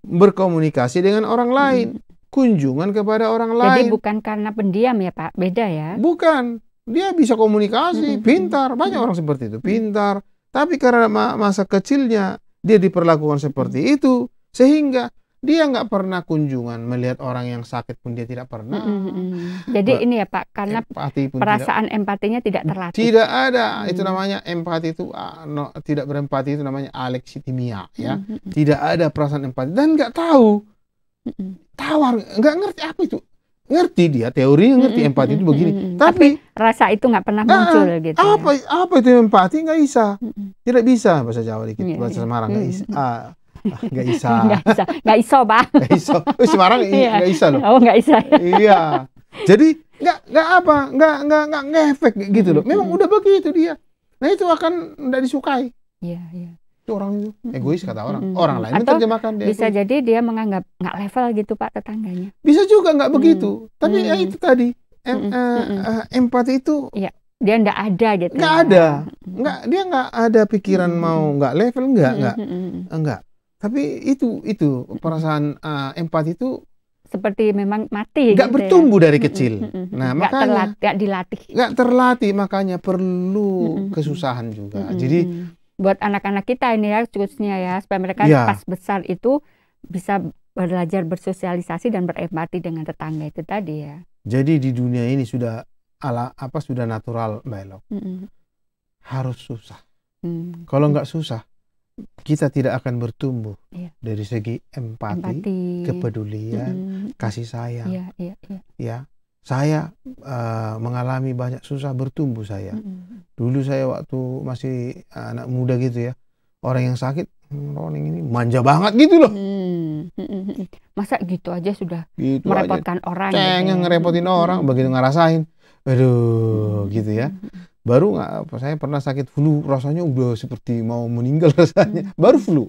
berkomunikasi dengan orang lain, kunjungan kepada orang Jadi lain. bukan karena pendiam ya Pak, beda ya? Bukan, dia bisa komunikasi, pintar, banyak orang seperti itu, pintar. Tapi karena masa kecilnya dia diperlakukan seperti itu, sehingga dia nggak pernah kunjungan melihat orang yang sakit pun dia tidak pernah. Jadi ini ya Pak, karena Empati pun perasaan empatinya tidak terlatih. tidak ada. Itu namanya empati itu tidak berempati, itu namanya alexitimia ya. Tidak ada perasaan empati dan nggak tahu. Tawar, nggak ngerti apa itu. Ngerti dia teorinya, ngerti empati itu begini. Tapi rasa itu nggak pernah muncul gitu. apa itu empati, nggak bisa. Tidak bisa bahasa Jawa dikit, bahasa Semarang nggak bisa. Nggak bisa. Nggak iso Pak. Nggak iso. Semarang nggak bisa loh. Oh nggak bisa. Iya. Jadi nggak ngefek gitu loh. Memang udah begitu dia. Nah itu akan nggak disukai. Iya, iya. Itu orang itu egois kata orang. Orang lain Atau terjemahkan dia. Bisa jadi dia menganggap nggak level gitu Pak tetangganya. Bisa juga nggak begitu. Tapi ya itu tadi empati itu. Iya. Dia nggak ada gitu. Nggak ada. Dia nggak ada pikiran mau nggak level nggak. Tapi itu perasaan empati itu seperti memang mati. Nggak gitu bertumbuh ya. dari kecil. Nah makanya nggak dilatih. Nggak terlatih, makanya perlu kesusahan juga. Jadi buat anak-anak kita ini ya khususnya ya supaya mereka pas besar itu bisa belajar bersosialisasi dan berempati dengan tetangga itu tadi ya. Jadi di dunia ini sudah sudah natural Mbak Elo. Harus susah. Kalau nggak susah kita tidak akan bertumbuh dari segi empati, kepedulian, kasih sayang. Ya, saya mengalami banyak susah bertumbuh saya. Dulu saya waktu masih anak muda gitu ya, orang yang sakit, orang ini manja banget gitu loh. Masa gitu aja sudah gitu merepotkan aja. orang. Cengeng ngerepotin orang, begitu ngerasain, aduh gitu ya. Baru saya pernah sakit flu, rasanya udah seperti mau meninggal rasanya. Baru flu.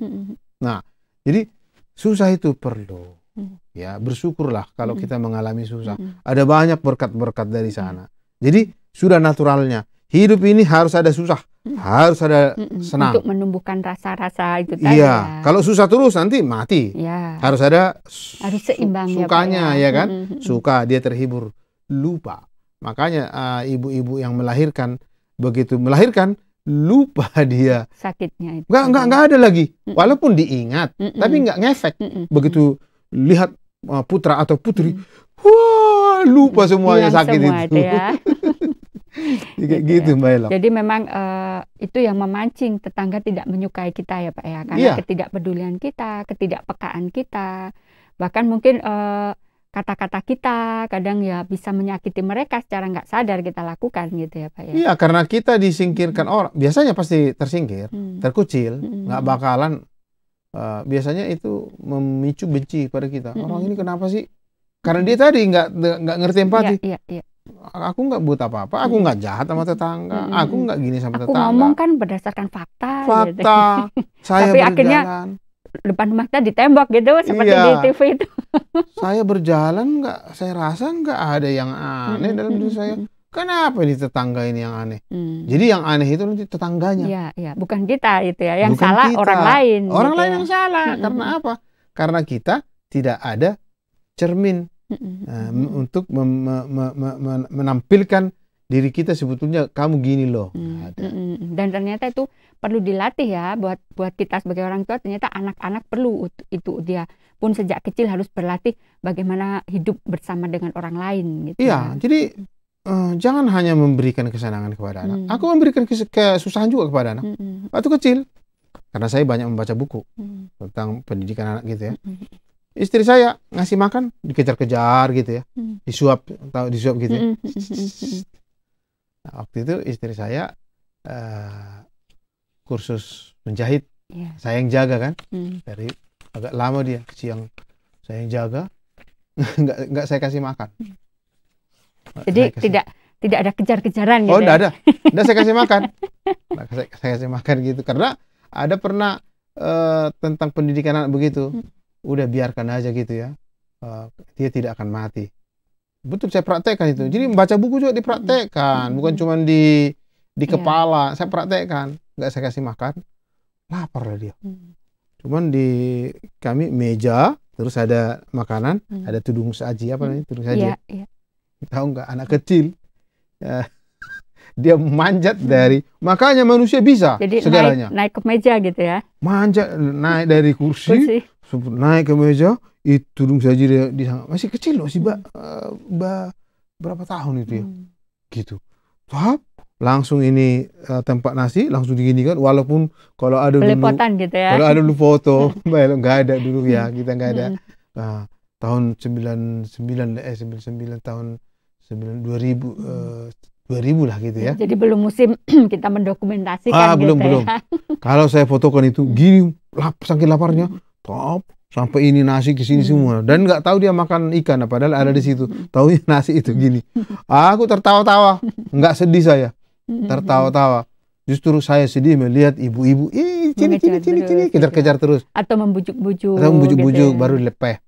Nah, jadi susah itu perlu. Ya, bersyukurlah kalau kita mengalami susah. Ada banyak berkat-berkat dari sana. Jadi sudah naturalnya. Hidup ini harus ada susah, harus ada senang. Untuk menumbuhkan rasa-rasa itu Iya, tadi. Ya. kalau susah terus nanti mati. Ya. Harus ada seimbang sukanya ya kan? Suka, dia terhibur, lupa. Makanya ibu-ibu yang melahirkan, begitu melahirkan lupa dia sakitnya itu. Nggak ada lagi. Walaupun diingat, tapi nggak ngefek. Begitu lihat putra atau putri, wah lupa semuanya sakit semua itu. Ya. Kayak gitu Mbak Elo. Jadi memang itu yang memancing tetangga tidak menyukai kita ya Pak ya, karena ketidakpedulian kita, ketidakpekaan kita, bahkan mungkin kata-kata kita kadang ya bisa menyakiti mereka secara nggak sadar kita lakukan gitu ya Pak ya. Iya, karena kita disingkirkan orang, biasanya pasti tersingkir, terkucil, nggak bakalan. Biasanya itu memicu benci pada kita. Orang ini kenapa sih? Karena dia tadi nggak ngerti empati. Iya. Aku nggak buat apa-apa, aku nggak jahat sama tetangga, aku nggak gini sama tetangga. Aku ngomong kan berdasarkan fakta. Fakta. Gitu. Saya tapi berjalan. Akhirnya depan rumah kita ditembak gitu seperti di TV itu. Saya berjalan saya rasa nggak ada yang aneh dalam diri saya. Kenapa ini tetangga ini yang aneh? Jadi yang aneh itu nanti tetangganya. Iya, bukan kita itu ya. Yang bukan salah kita. orang lain. Orang gitu lain ya. yang salah. Karena apa? Karena kita tidak ada cermin untuk menampilkan diri kita sebetulnya kamu gini loh. Dan ternyata itu perlu dilatih ya buat kita sebagai orang tua. Ternyata anak-anak perlu itu, dia pun sejak kecil harus berlatih bagaimana hidup bersama dengan orang lain gitu. Iya, jadi jangan hanya memberikan kesenangan kepada anak. Aku memberikan kesusahan juga kepada anak. Waktu kecil, karena saya banyak membaca buku tentang pendidikan anak gitu ya. Istri saya ngasih makan dikejar-kejar gitu ya, disuap gitu ya. Nah, waktu itu istri saya kursus menjahit, saya yang jaga kan, dari agak lama dia siang saya yang jaga, nggak saya kasih makan. Jadi tidak ada kejar-kejaran gitu. Oh, enggak ada. Enggak saya kasih makan. Saya kasih makan gitu karena ada pernah tentang pendidikan anak begitu. Udah biarkan aja gitu ya. Dia tidak akan mati. Betul, saya praktekkan itu. Jadi membaca buku juga dipraktekkan, bukan cuma di Iya. kepala. Saya praktekkan, nggak saya kasih makan, lapar lah dia. Cuman di kami meja, terus ada makanan, ada tudung saji, apa namanya, tudung saji. Iya, iya. Tahu nggak, anak kecil, ya, dia manjat dari, makanya manusia bisa Jadi segalanya. naik ke meja gitu ya. Manjat, naik dari kursi, naik ke meja, itu tudung saji dia di sana. Masih kecil loh, berapa tahun itu ya, gitu. Tahap, langsung ini tempat nasi, langsung diginikan, walaupun kalau ada dulu, Belepotan gitu ya. kalau ada dulu foto, nggak ada dulu ya, kita nggak ada. Nah, tahun 99 tahun 2000 lah gitu ya. Jadi belum musim kita mendokumentasikan gitu belum. ya. Kalau saya fotokan itu gini, saking laparnya, top sampai ini nasi ke sini semua, dan nggak tahu dia makan ikan, padahal ada di situ. Taunya nasi itu gini. Aku tertawa-tawa, nggak sedih saya, tertawa-tawa. Justru saya sedih melihat ibu-ibu, cini, kejar-kejar terus. Atau membujuk-bujuk. Membujuk-bujuk, gitu ya. baru dilepeh,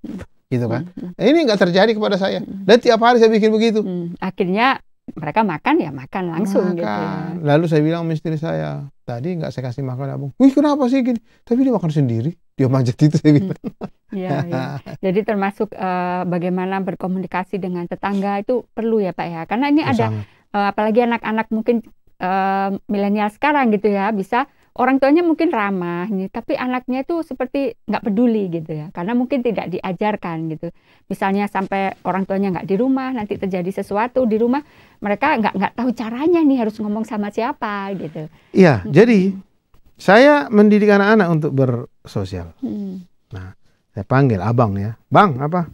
gitu kan. Ini nggak terjadi kepada saya. Dan tiap hari saya bikin begitu. Akhirnya mereka makan ya makan langsung gitu ya. Lalu saya bilang sama istri saya, tadi nggak saya kasih makan abang. Wih, kenapa sih gini? Tapi dia makan sendiri, dia manjat itu, saya bilang. Ya. Jadi termasuk bagaimana berkomunikasi dengan tetangga itu perlu ya Pak ya. Karena ini ada apalagi anak-anak mungkin milenial sekarang gitu ya, bisa orang tuanya mungkin ramah nih, tapi anaknya itu seperti nggak peduli gitu ya, karena mungkin tidak diajarkan gitu. Misalnya sampai orang tuanya nggak di rumah, nanti terjadi sesuatu di rumah, mereka nggak tahu caranya nih harus ngomong sama siapa gitu. Iya, jadi saya mendidik anak-anak untuk bersosial. Nah, saya panggil abang ya, bang apa?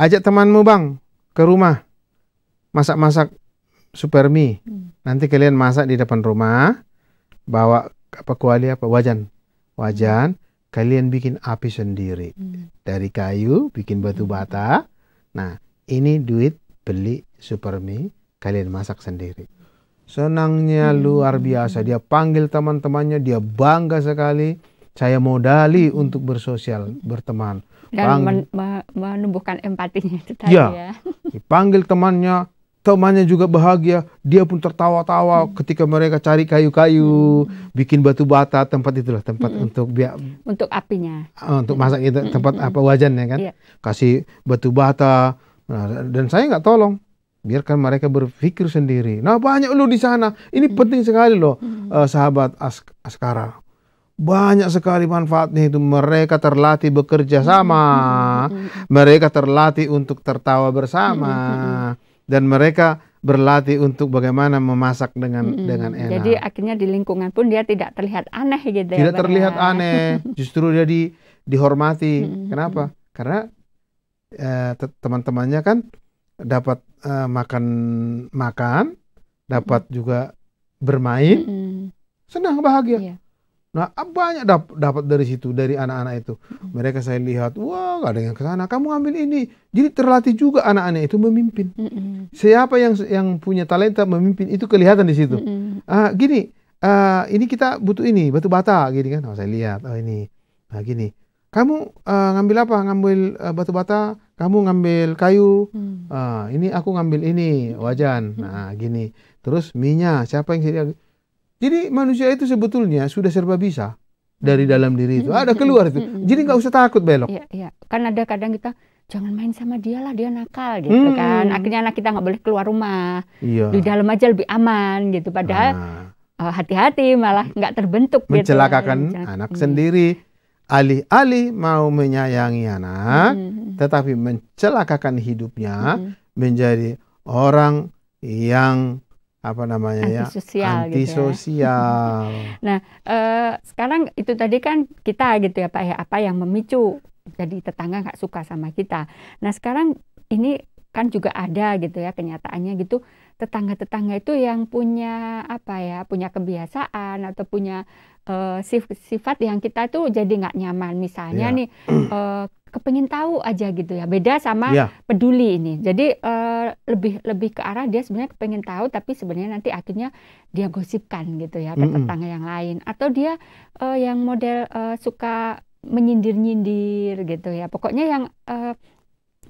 Ajak temanmu bang ke rumah, masak-masak super mie. Nanti kalian masak di depan rumah, bawa wajan, kalian bikin api sendiri dari kayu, bikin batu bata. Nah, ini duit beli super mie, kalian masak sendiri. Senangnya luar biasa. Dia panggil teman-temannya, dia bangga sekali. Saya modali untuk bersosial, berteman. Dan menumbuhkan empatinya itu tadi ya. Dipanggil temannya juga bahagia, dia pun tertawa-tawa ketika mereka cari kayu-kayu, bikin batu bata, tempat untuk apinya, untuk masak itu, tempat wajannya kan, kasih batu bata. Nah, dan saya nggak tolong, biarkan mereka berpikir sendiri. Nah, banyak loh di sana, ini penting sekali loh, sahabat Askara. Banyak sekali manfaatnya itu. Mereka terlatih bekerja sama, mereka terlatih untuk tertawa bersama. Dan mereka berlatih untuk bagaimana memasak dengan enak. Jadi akhirnya di lingkungan pun dia tidak terlihat aneh gitu ya. Tidak terlihat aneh, justru dia dihormati. Kenapa? Karena teman-temannya kan dapat makan, dapat juga bermain, senang, bahagia. Nah, banyak dapat dari situ, dari anak-anak itu. Mereka saya lihat, wah, ada yang ke sana, kamu ambil ini. Jadi terlatih juga anak-anak itu memimpin. Siapa yang punya talenta memimpin itu kelihatan di situ. Ini kita butuh ini, batu bata, gini kan. Saya lihat, ini. Nah, gini. Kamu ngambil apa? Ngambil batu bata, kamu ngambil kayu. Ini aku ngambil ini, wajan. Nah, gini. Terus minyak, siapa yang sedia? Jadi manusia itu sebetulnya sudah serba bisa dari dalam diri itu. Ada keluar itu. Jadi nggak usah takut belok. Iya. Kan ada kadang kita jangan main sama dia lah, dia nakal gitu kan. Akhirnya anak kita nggak boleh keluar rumah. Di dalam aja lebih aman gitu. Padahal hati-hati malah nggak terbentuk. Mencelakakan anak sendiri. Alih-alih mau menyayangi anak, tetapi mencelakakan hidupnya menjadi orang yang antisosial. Gitu ya. Nah, sekarang itu tadi kan kita gitu ya Pak ya, apa yang memicu jadi tetangga nggak suka sama kita. Nah, sekarang ini kan juga ada gitu ya kenyataannya gitu, tetangga-tetangga itu yang punya punya kebiasaan atau punya sifat yang kita tuh jadi nggak nyaman. Misalnya nih kepengin tahu aja gitu ya, beda sama peduli ini. Jadi lebih ke arah dia sebenarnya kepengin tahu, tapi sebenarnya nanti akhirnya dia gosipkan gitu ya ke tetangga yang lain. Atau dia yang model suka menyindir-nyindir gitu ya. Pokoknya yang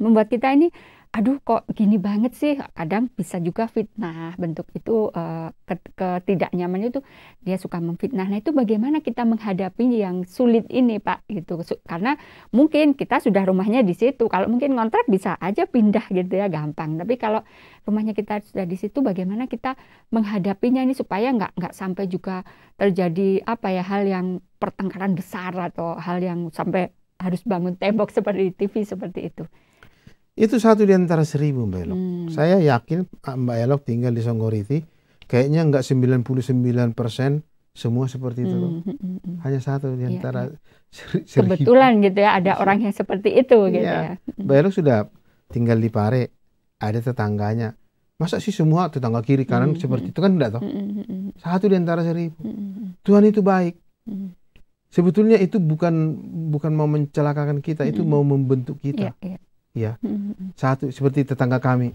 membuat kita ini aduh kok gini banget sih, kadang bisa juga fitnah, bentuk itu ketidaknyamannya itu dia suka memfitnah. Nah itu bagaimana kita menghadapi yang sulit ini Pak gitu, karena mungkin kita sudah rumahnya di situ, kalau mungkin ngontrak bisa aja pindah gitu ya gampang, tapi kalau rumahnya kita sudah di situ bagaimana kita menghadapinya ini supaya nggak sampai juga terjadi apa ya, hal yang pertengkaran besar atau hal yang sampai harus bangun tembok seperti TV seperti itu. Itu 1 di antara 1000 Mbak Elok. Saya yakin Mbak Elok tinggal di Songgoriti, kayaknya nggak 99% semua seperti itu loh. Hanya 1 di antara 1000. Kebetulan gitu ya, ada orang yang seperti itu gitu ya. Mbak Elok sudah tinggal di Pare, ada tetangganya. Masa sih semua tetangga kiri kanan seperti itu, kan enggak toh? 1 di antara 1000. Tuhan itu baik. Sebetulnya itu bukan mau mencelakakan kita, itu mau membentuk kita. Ya, 1 seperti tetangga kami.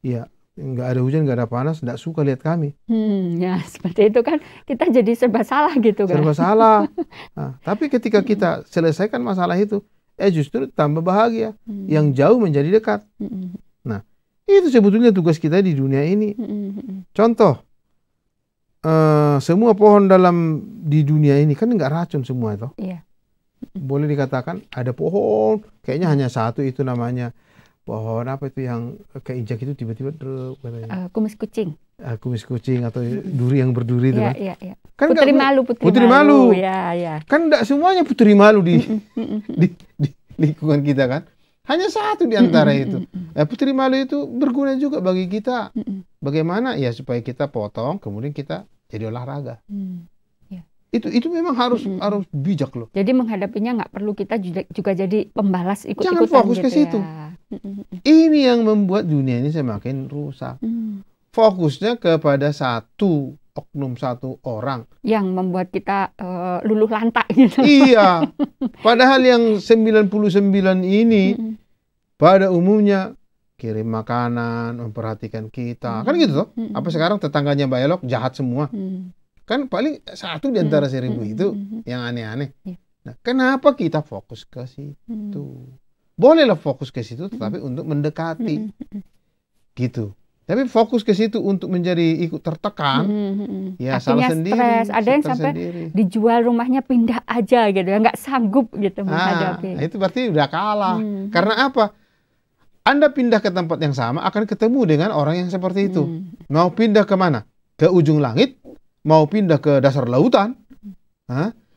Ya, nggak ada hujan, nggak ada panas, nggak suka lihat kami. Ya seperti itu kan, kita jadi serba salah gitu kan. Serba salah. Nah, tapi ketika kita selesaikan masalah itu, justru tambah bahagia. Yang jauh menjadi dekat. Nah, itu sebetulnya tugas kita di dunia ini. Contoh, semua pohon di dunia ini kan nggak racun semua itu. Boleh dikatakan ada pohon, kayaknya hanya 1 itu namanya pohon apa itu yang keinjak itu tiba-tiba kumis kucing. Kumis kucing atau duri yang berduri itu kan. Kan Putri malu. Ya. Kan enggak semuanya putri malu di lingkungan kita kan. Hanya 1 di antara itu. Putri malu itu berguna juga bagi kita. Bagaimana ya supaya kita potong kemudian kita jadi olahraga. Itu memang harus bijak loh. Jadi menghadapinya nggak perlu kita juga jadi pembalas ikut-ikutan. Jangan fokus gitu ke situ. Ini yang membuat dunia ini semakin rusak. Fokusnya kepada 1 oknum, 1 orang yang membuat kita luluh lantak gitu. Iya. Padahal yang 99 ini pada umumnya kirim makanan, memperhatikan kita. Kan gitu toh? Apa sekarang tetangganya Mbak Elok jahat semua? Kan paling 1 di antara 1000 itu yang aneh-aneh. Nah, kenapa kita fokus ke situ? Bolehlah fokus ke situ, tetapi untuk mendekati, gitu. Tapi fokus ke situ untuk menjadi ikut tertekan, ya salah sendiri. Stres. Ada yang sampai dijual rumahnya, pindah aja gitu ya, nggak sanggup gitu menghadapi. Itu berarti udah kalah. Karena apa? Anda pindah ke tempat yang sama akan ketemu dengan orang yang seperti itu. Mau pindah ke mana? Ke ujung langit? Mau pindah ke dasar lautan,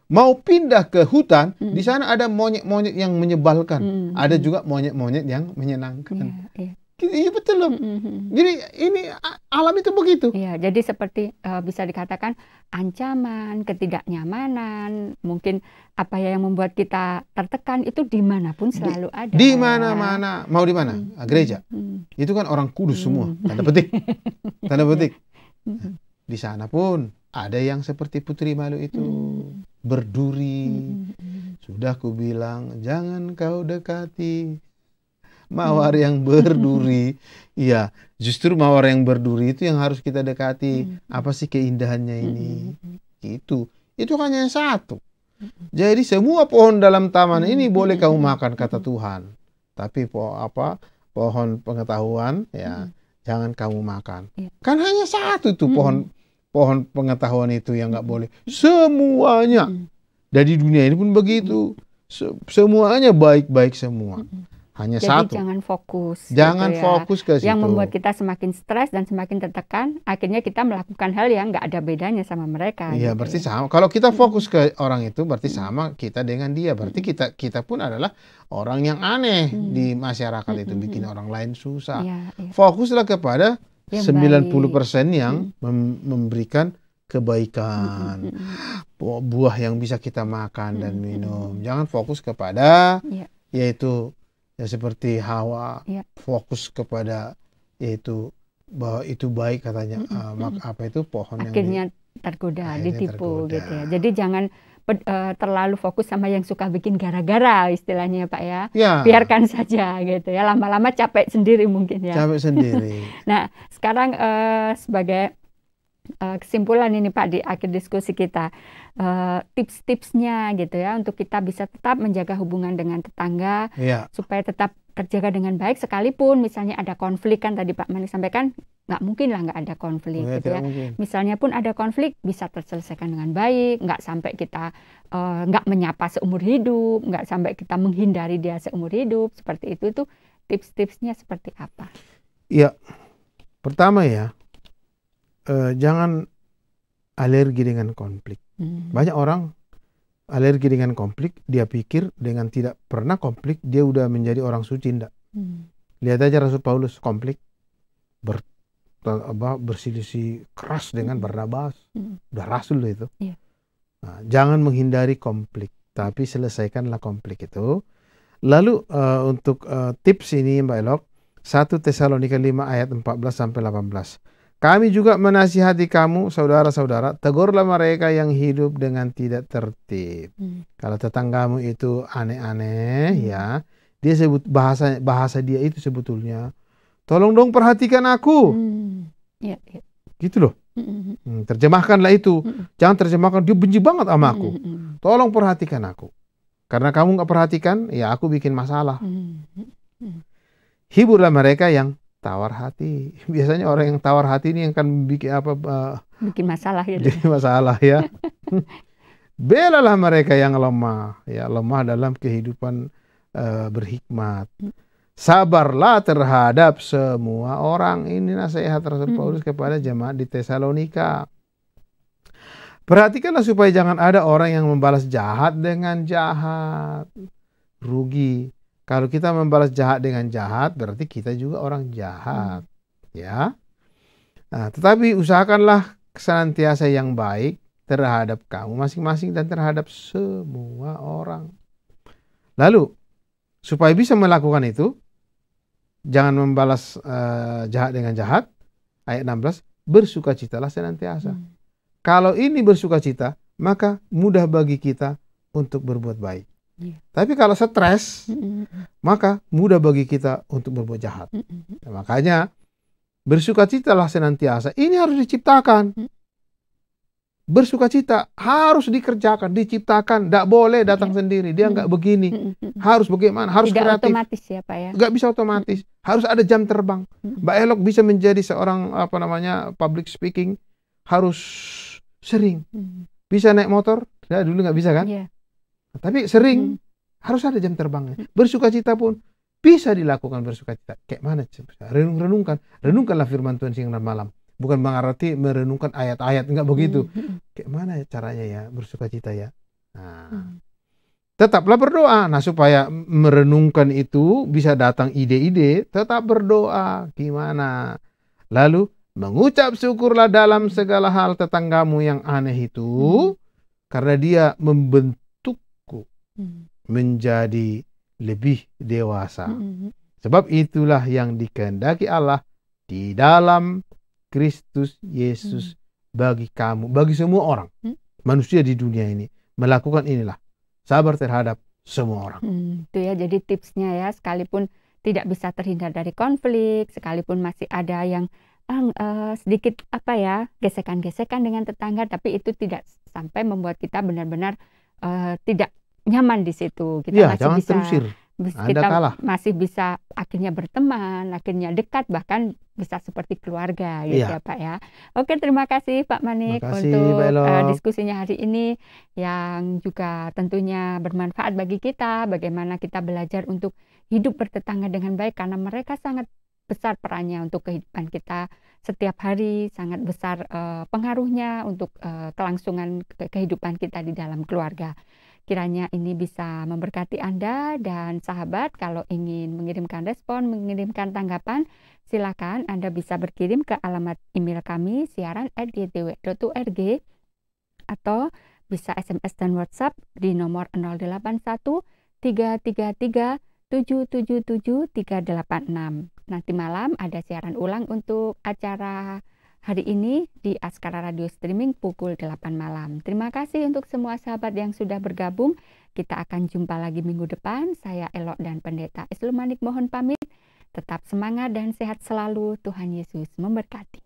mau pindah ke hutan, di sana ada monyet-monyet yang menyebalkan, ada juga monyet-monyet yang menyenangkan. Iya betul loh. Jadi ini alam itu begitu. Iya, jadi seperti bisa dikatakan ancaman, ketidaknyamanan, mungkin apa yang membuat kita tertekan itu dimanapun selalu ada. Di mana-mana, mau di mana? Gereja. Itu kan orang kudus semua, tanda petik. Tanda petik. Di sana pun ada yang seperti putri malu itu, berduri. Sudah ku bilang jangan kau dekati mawar yang berduri. Iya, justru mawar yang berduri itu yang harus kita dekati. Apa sih keindahannya ini? Itu hanya 1. Jadi semua pohon dalam taman ini boleh kamu makan kata Tuhan. Tapi pohon pengetahuan ya jangan kamu makan. Kan hanya 1 tuh pohon pengetahuan itu yang nggak boleh. Semuanya. Dari dunia ini pun begitu. Semuanya baik-baik semua. Hanya Jadi 1. jangan fokus. Jangan gitu ya. fokus ke situ. Yang membuat kita semakin stres dan semakin tertekan, akhirnya kita melakukan hal yang nggak ada bedanya sama mereka. Iya, gitu berarti ya. sama. Kalau kita fokus ke orang itu, berarti sama kita dengan dia. Berarti kita pun adalah orang yang aneh di masyarakat itu, bikin orang lain susah. Fokuslah kepada yang 90% yang memberikan kebaikan, buah yang bisa kita makan dan minum. Jangan fokus kepada yaitu ya seperti Hawa, fokus kepada yaitu bahwa itu baik katanya, apa itu pohon akhirnya tergoda, ditipu gitu ya. Jadi jangan terlalu fokus sama yang suka bikin gara-gara istilahnya Pak ya. Biarkan saja gitu ya, lama-lama capek sendiri mungkin ya. Capek sendiri. Nah sekarang sebagai kesimpulan ini Pak di akhir diskusi kita, tips-tipsnya gitu ya untuk kita bisa tetap menjaga hubungan dengan tetangga Iya. supaya tetap terjaga dengan baik, sekalipun misalnya ada konflik, kan tadi Pak Mani sampaikan nggak mungkin lah nggak ada konflik Ya, gitu tidak ya. mungkin. Misalnya pun ada konflik bisa terselesaikan dengan baik, nggak sampai kita nggak menyapa seumur hidup, nggak sampai kita menghindari dia seumur hidup, seperti itu. Tuh tips-tipsnya seperti apa? Iya, pertama ya, jangan alergi dengan konflik. Banyak orang alergi dengan konflik, dia pikir dengan tidak pernah konflik dia udah menjadi orang suci. Enggak. Lihat aja Rasul Paulus konflik, berselisih keras dengan Barnabas, udah rasul loh itu. Iya. Nah, jangan menghindari konflik, tapi selesaikanlah konflik itu. Lalu untuk tips ini Mbak Elok, 1 Tesalonika 5 ayat 14-18. Kami juga menasihati kamu, saudara-saudara, tegurlah mereka yang hidup dengan tidak tertib. Kalau tetanggamu itu aneh-aneh, ya, dia sebut bahasa dia itu sebetulnya, tolong dong perhatikan aku. Ya, ya. Gitu loh. Terjemahkanlah itu. Jangan terjemahkan dia benci banget sama aku. Tolong perhatikan aku. Karena kamu nggak perhatikan, ya aku bikin masalah. Hiburlah mereka yang tawar hati. Biasanya orang yang tawar hati ini yang akan bikin bikin masalah gitu. Jadi masalah ya. Belalah mereka yang lemah, ya, lemah dalam kehidupan berhikmat. Sabarlah terhadap semua orang. Ini nasihat Rasul Paulus kepada jemaat di Tesalonika. Perhatikanlah supaya jangan ada orang yang membalas jahat dengan jahat. Rugi. Kalau kita membalas jahat dengan jahat, berarti kita juga orang jahat. Ya. Nah, tetapi usahakanlah senantiasa yang baik terhadap kamu masing-masing dan terhadap semua orang. Lalu, supaya bisa melakukan itu, jangan membalas jahat dengan jahat. Ayat 16, bersukacitalah senantiasa. Kalau ini bersukacita, maka mudah bagi kita untuk berbuat baik. Tapi kalau stres, maka mudah bagi kita untuk berbuat jahat. Nah, makanya bersukacitalah senantiasa. Ini harus diciptakan. Bersukacita harus dikerjakan, diciptakan. Tidak boleh datang sendiri. Dia nggak begini. Harus bagaimana? Harus tidak kreatif. otomatis ya Pak ya. Nggak bisa otomatis. Harus ada jam terbang. Mbak Elok bisa menjadi seorang public speaking harus sering. Bisa naik motor? Ya, dulu nggak bisa kan? Yeah. Tapi sering harus ada jam terbangnya. Bersukacita pun bisa dilakukan bersukacita. Kayak mana? Renungkanlah firman Tuhan siang dan malam. Bukan berarti merenungkan ayat-ayat, enggak begitu. Kayak mana caranya ya bersukacita ya? Nah, tetaplah berdoa. Nah, supaya merenungkan itu bisa datang ide-ide, tetap berdoa. Gimana? Lalu mengucap syukurlah dalam segala hal tetanggamu yang aneh itu, karena dia membentuk menjadi lebih dewasa. Sebab itulah yang dikehendaki Allah di dalam Kristus Yesus bagi kamu, bagi semua orang, manusia di dunia ini, melakukan inilah, sabar terhadap semua orang. Itu ya, jadi tipsnya ya, sekalipun tidak bisa terhindar dari konflik, sekalipun masih ada yang sedikit gesekan-gesekan dengan tetangga, tapi itu tidak sampai membuat kita benar-benar tidak nyaman di situ. Kita Ya, masih jangan bisa terusir. Anda kalah. masih bisa akhirnya berteman, akhirnya dekat, bahkan bisa seperti keluarga gitu ya Pak ya. Oke, terima kasih Pak Manik untuk diskusinya hari ini yang juga tentunya bermanfaat bagi kita, bagaimana kita belajar untuk hidup bertetangga dengan baik, karena mereka sangat besar perannya untuk kehidupan kita setiap hari, sangat besar pengaruhnya untuk kelangsungan kehidupan kita di dalam keluarga. Kiranya ini bisa memberkati Anda dan sahabat. Kalau ingin mengirimkan respon, mengirimkan tanggapan, silakan Anda bisa berkirim ke alamat email kami siaran@ydtw.org atau bisa SMS dan WhatsApp di nomor 081 333 777 386. Nanti malam ada siaran ulang untuk acara hari ini di Askara Radio Streaming pukul 8 malam. Terima kasih untuk semua sahabat yang sudah bergabung. Kita akan jumpa lagi minggu depan. Saya Elok dan Pendeta Islu Manik mohon pamit. Tetap semangat dan sehat selalu. Tuhan Yesus memberkati.